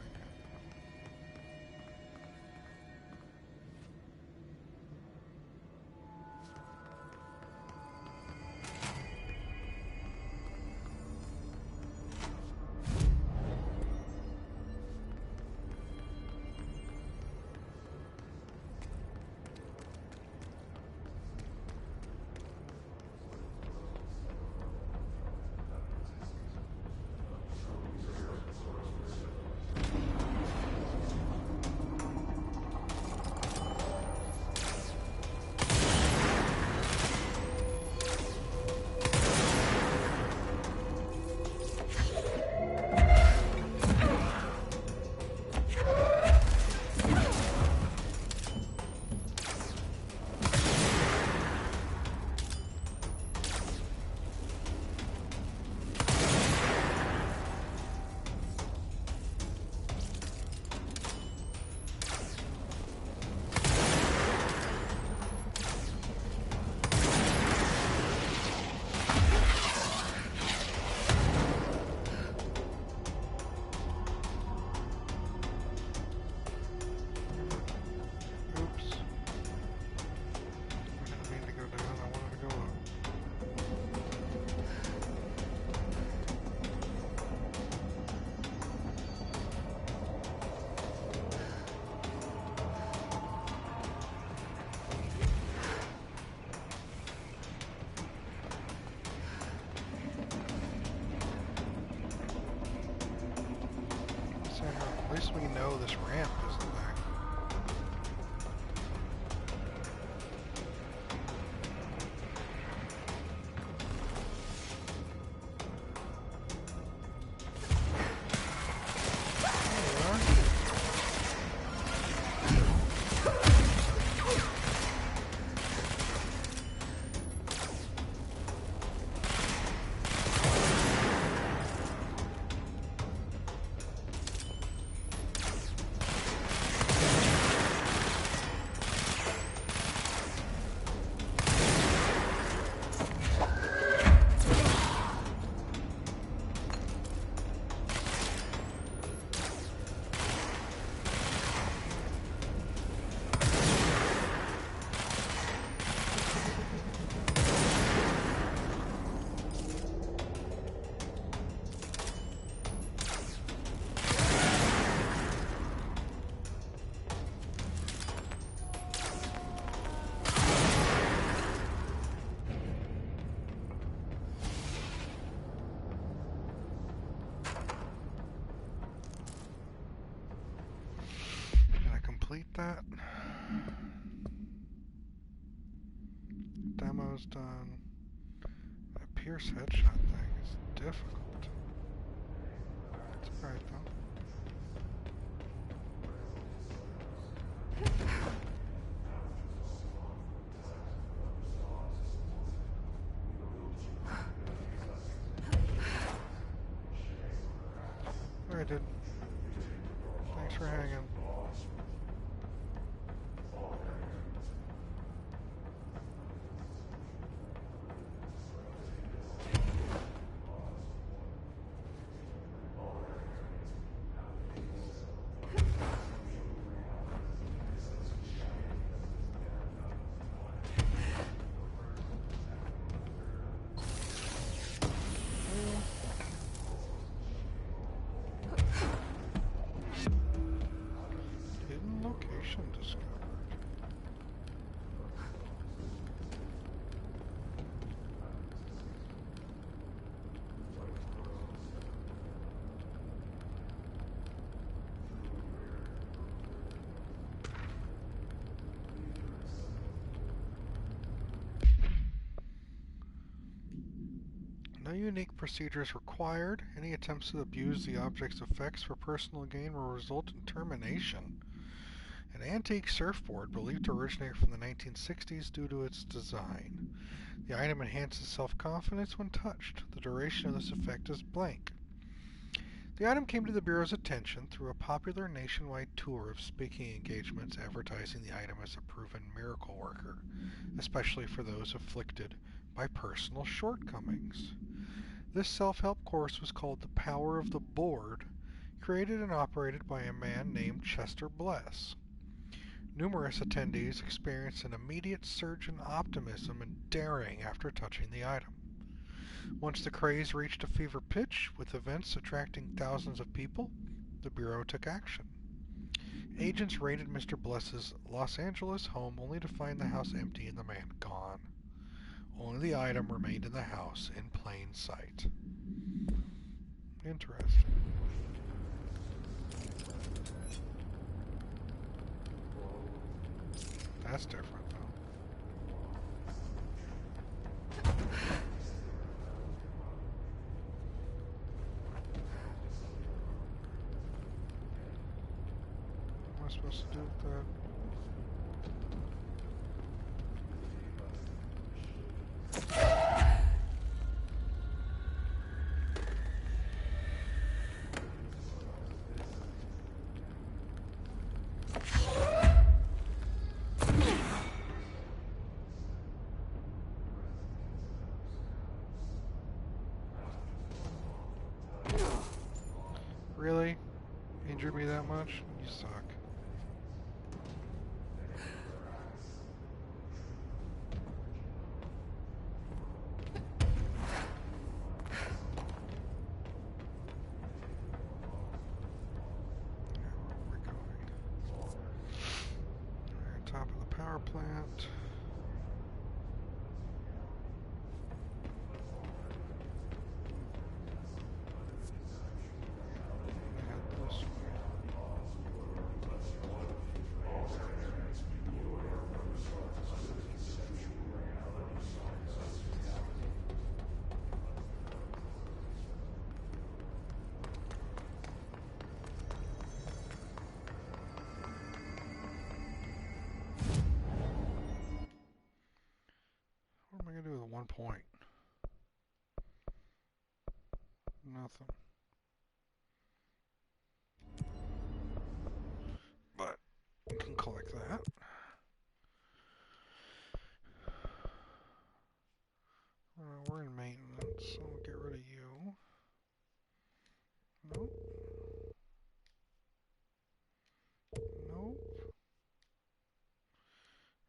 At least we know this ramp isn't there. that. Demo's done. That Pierce headshot thing is difficult. It's alright though. Alright, dude. Thanks for hanging. Hidden location discovered. No unique procedures required. Any attempts to abuse the object's effects for personal gain will result in termination. An antique surfboard believed to originate from the 1960s due to its design. The item enhances self-confidence when touched. The duration of this effect is blank. The item came to the Bureau's attention through a popular nationwide tour of speaking engagements advertising the item as a proven miracle worker, especially for those afflicted by personal shortcomings. This self-help course was called The Power of the Board, created and operated by a man named Chester Bless. Numerous attendees experienced an immediate surge in optimism and daring after touching the item. Once the craze reached a fever pitch, with events attracting thousands of people, the Bureau took action. Agents raided Mr. Bless's Los Angeles home only to find the house empty and the man gone. Only the item remained in the house in plain sight. Interesting. That's different, though. What am I supposed to do with that? Really? Injured me that much? You suck. Where are we going? Alright, top of the power plant. What am I going to do with 1 point? Nothing. But you can collect that. We're in maintenance, so we'll get rid of you. Nope. Nope.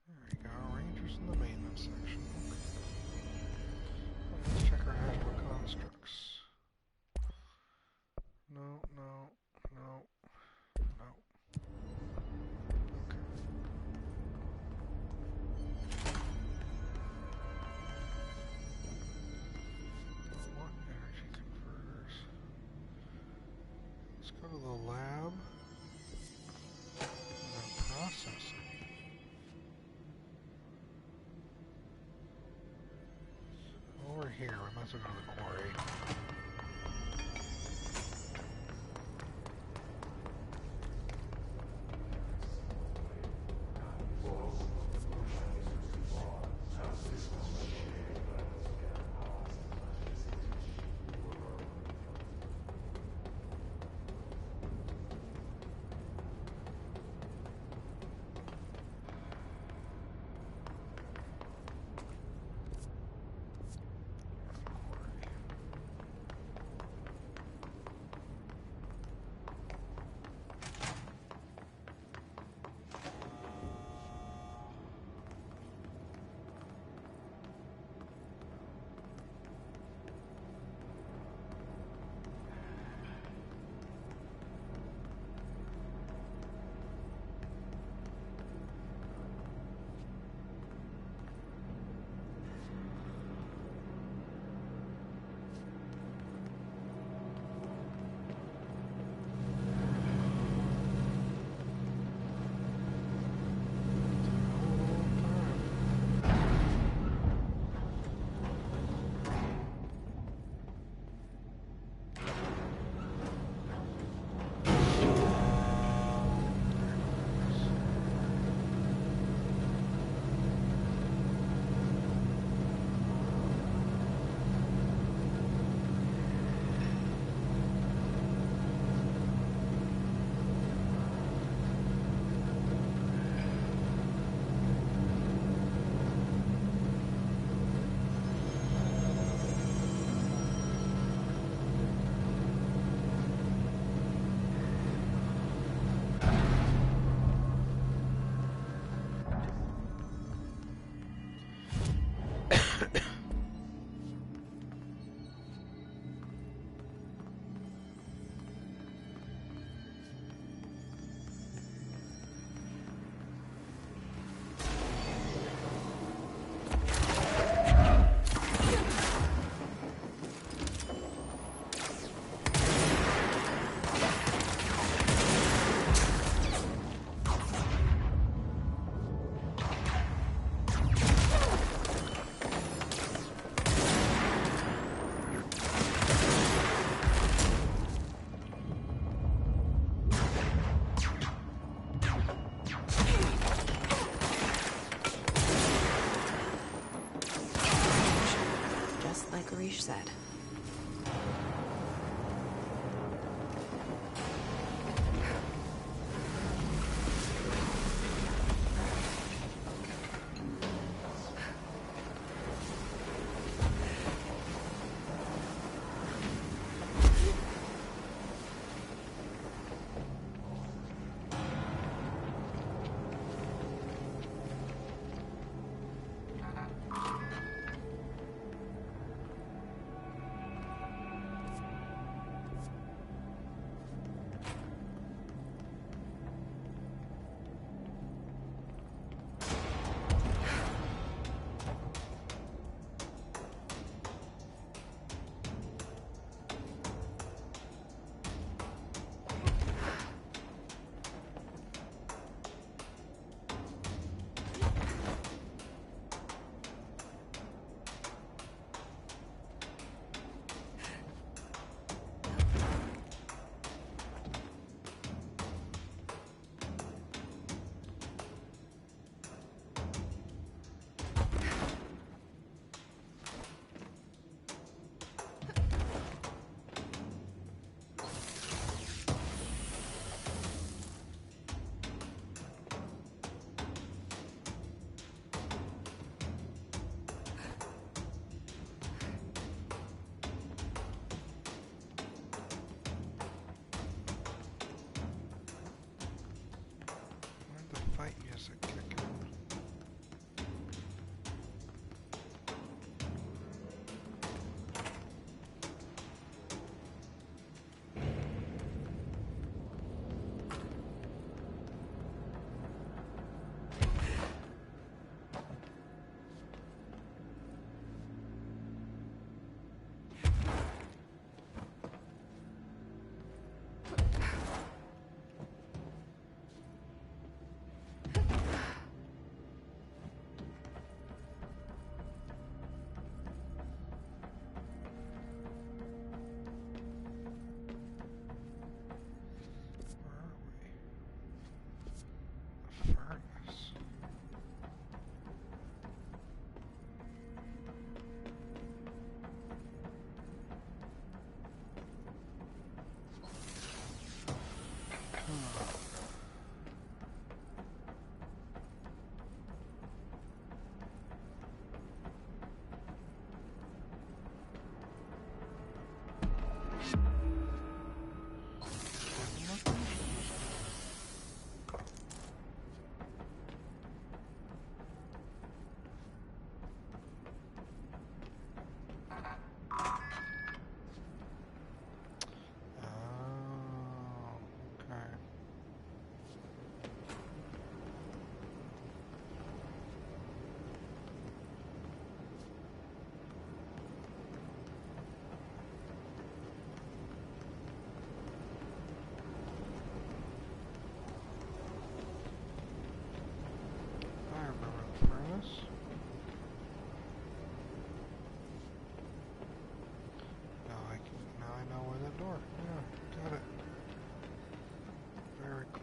There we go. Rangers in the maintenance section. Okay. Let's check our astral constructs. No, no, no, no. Okay. What energy converters? Let's go to the lab. And then process. processing. Over here, we might as well go to the quarry.
Arish said.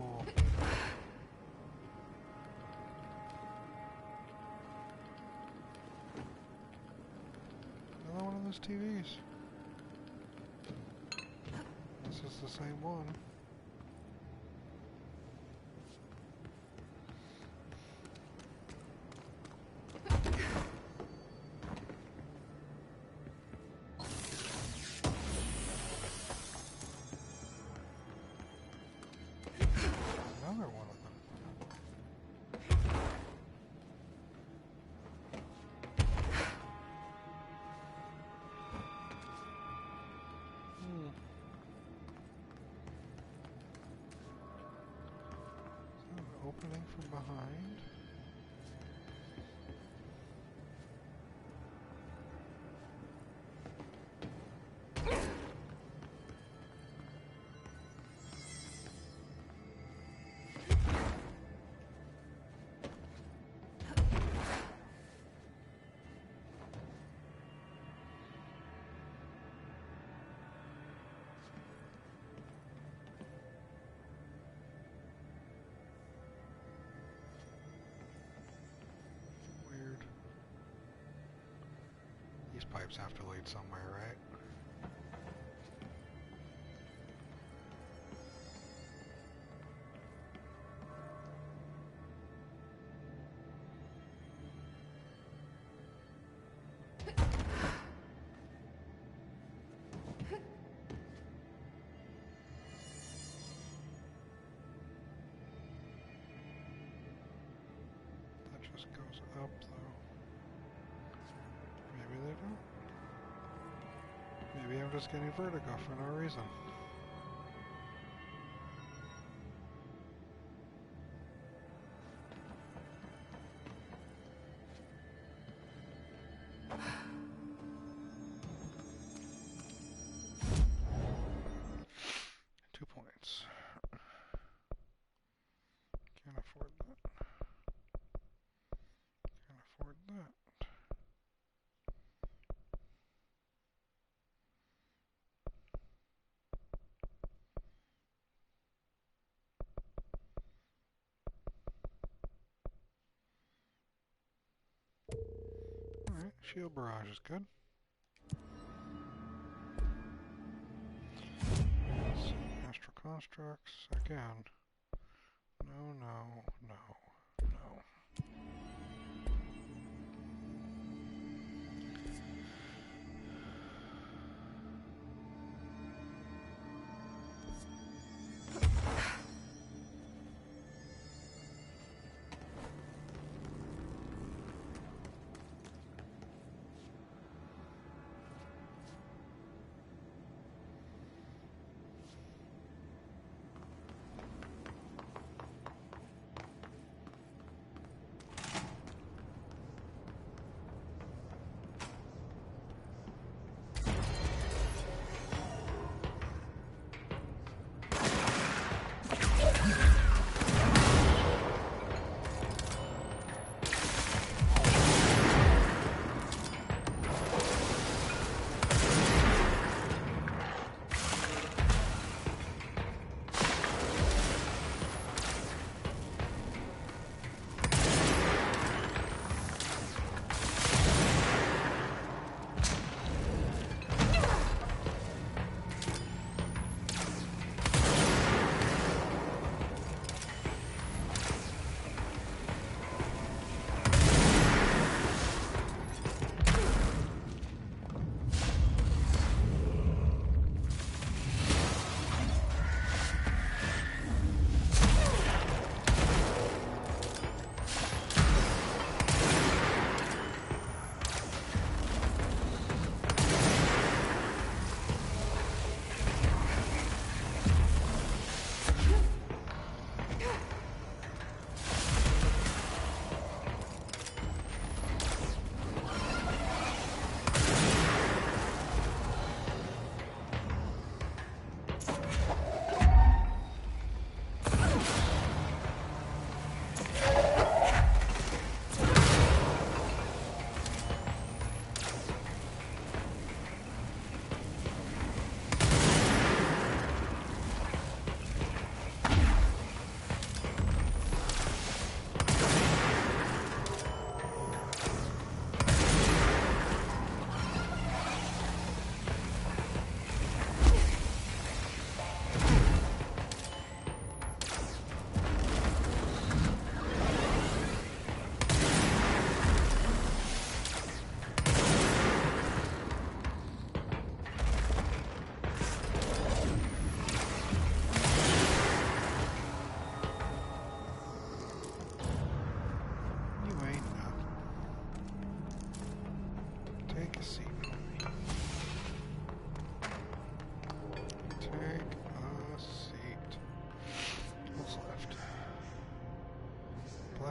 cool. Another one of those TVs. This is the same one. Another one of them. Opening from behind. These pipes have to lead somewhere, right? That just goes up, though. Maybe they don't. Maybe I'm just getting vertigo for no reason. Can't afford that. Can't afford that. Alright, shield barrage is good. Astral constructs, again. No, no, no, no.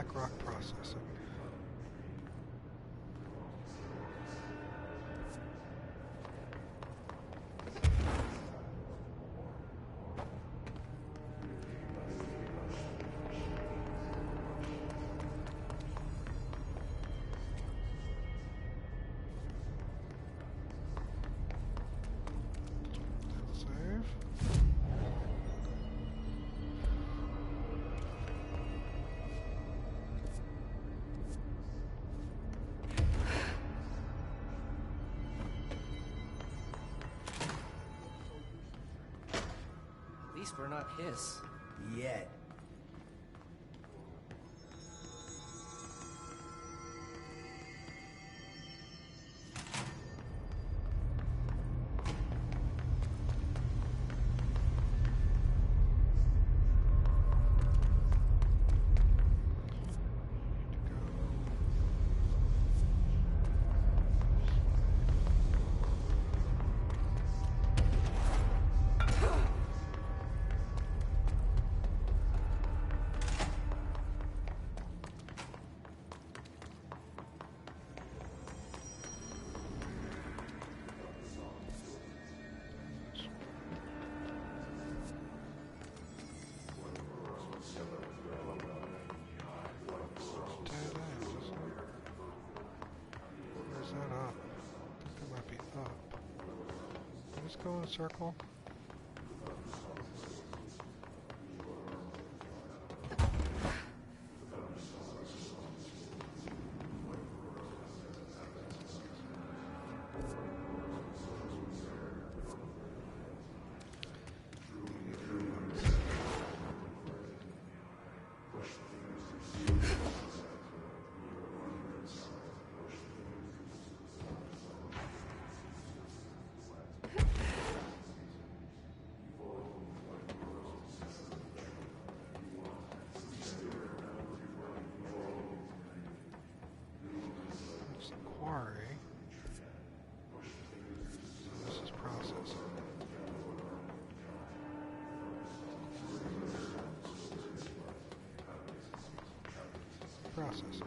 Black rock processing.
At least we're not Hiss.
Yet.
Go in a circle. Processing.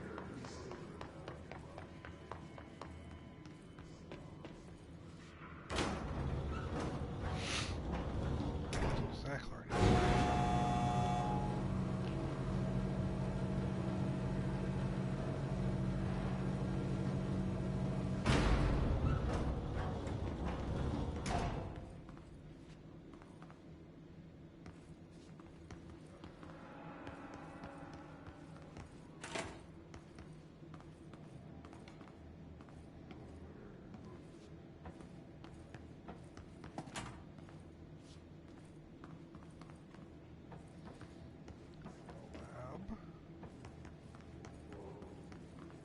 Exactly.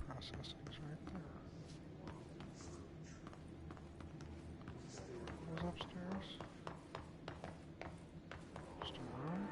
Processing's right there. Who's upstairs? Storeroom.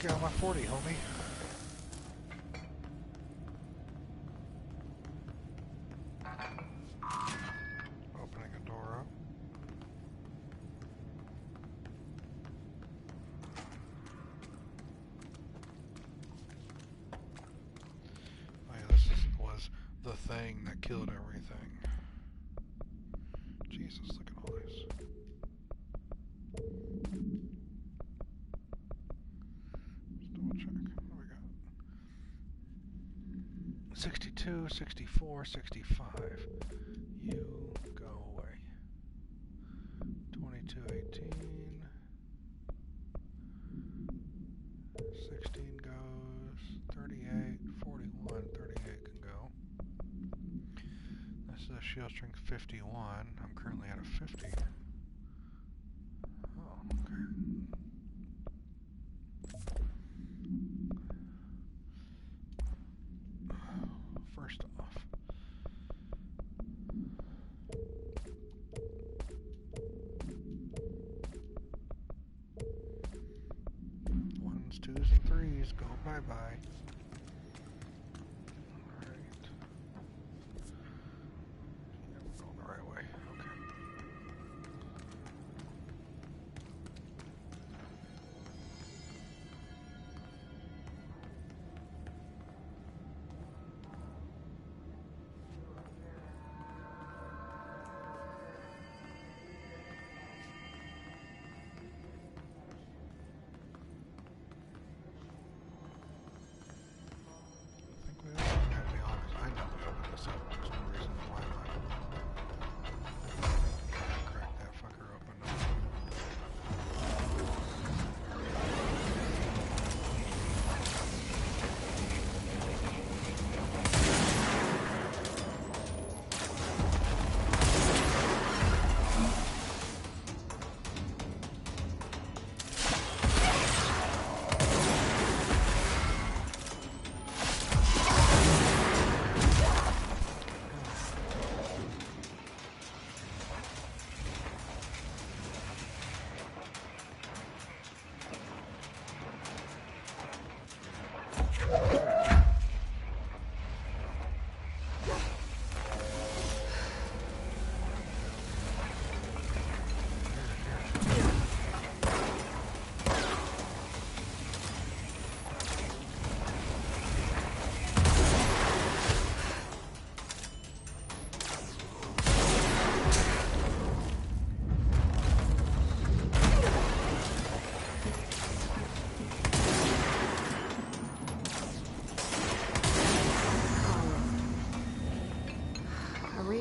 Got my 40, homie. Opening a door up. Oh yeah, this was the thing that killed everything. Jesus, look at all this. Double check. What do we got? 62, 64, 65. You go away. 22, 18. 16 goes. 38, 41, 38 can go. This is a shield strength 51. I'm currently at a 50. Oh, okay. First off, ones, twos, and threes go bye-bye. Alright. Yeah, we're going the right way. Okay.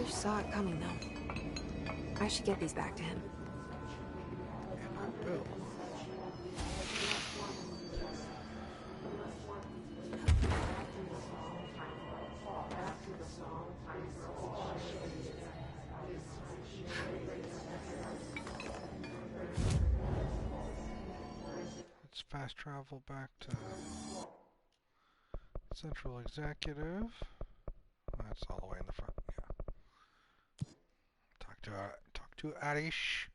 Saw it coming, though. I should get these back to him.
And I will. Let's fast travel back to Central Executive. That's all the way in the front. Yeah. Talk to Arish.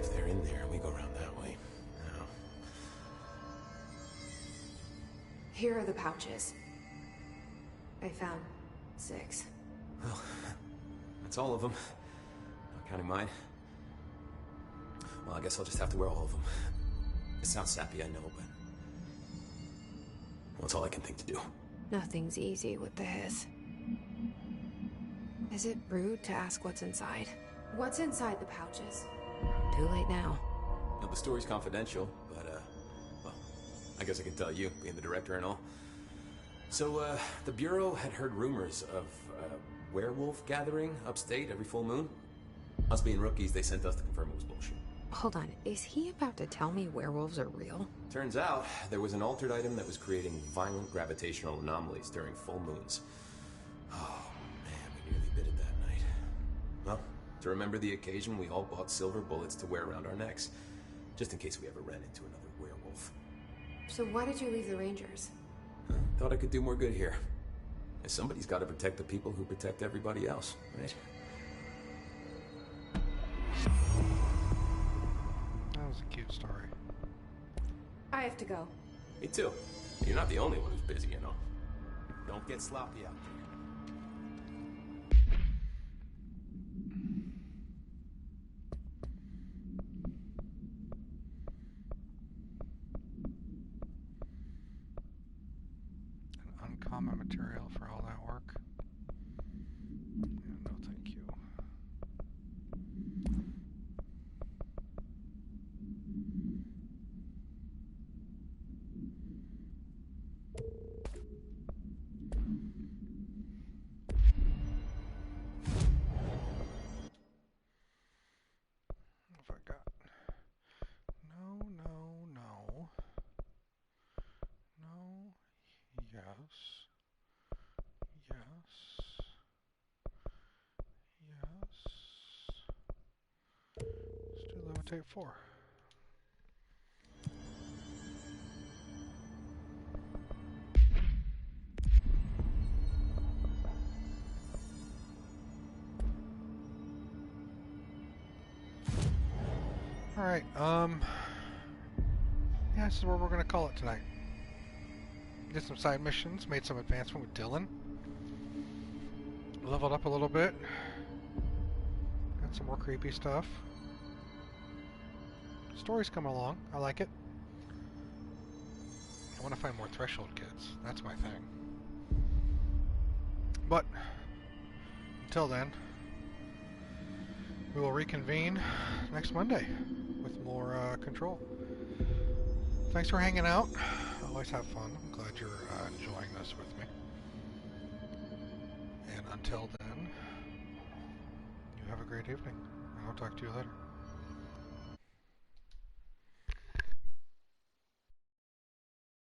If they're in there, we go around that way. No.
Here are the pouches. I found 6.
Well, that's all of them. Not counting mine. Well, I guess I'll just have to wear all of them. It sounds sappy, I know, but... well, it's all I can think to do.
Nothing's easy with the hiss. Is it rude to ask what's inside? What's inside the pouches? Too late now.
You know, the story's confidential, but, well, I guess I can tell you, being the director and all. So, the Bureau had heard rumors of a werewolf gathering upstate every full moon. Us being rookies, they sent us to confirm it was bullshit.
Hold on, is he about to tell me werewolves are real?
Turns out, there was an altered item that was creating violent gravitational anomalies during full moons. Oh, man, we nearly bit it that night. Well, to remember the occasion, we all bought silver bullets to wear around our necks, just in case we ever ran into another werewolf.
So why did you leave the Rangers?
Thought I could do more good here. And somebody's got to protect the people who protect everybody else, right?
That was a cute story.
I have to go.
Me too. You're not the only one who's busy, you know. Don't get sloppy out there.
An uncommon material for all that work. Yeah, no, thank you. What have I got? No, no, no. No. Yes. Yes. Yes. Let's do levitate 4. Alright, yeah, this is where we're gonna call it tonight. Did some side missions, made some advancement with Dylan. Leveled up a little bit. Got some more creepy stuff. Story's coming along, I like it. I want to find more Threshold kids, that's my thing. But, until then, we will reconvene next Monday with more Control. Thanks for hanging out. Always have fun. I'm glad you're enjoying this with me. And until then, you have a great evening. I'll talk to you later.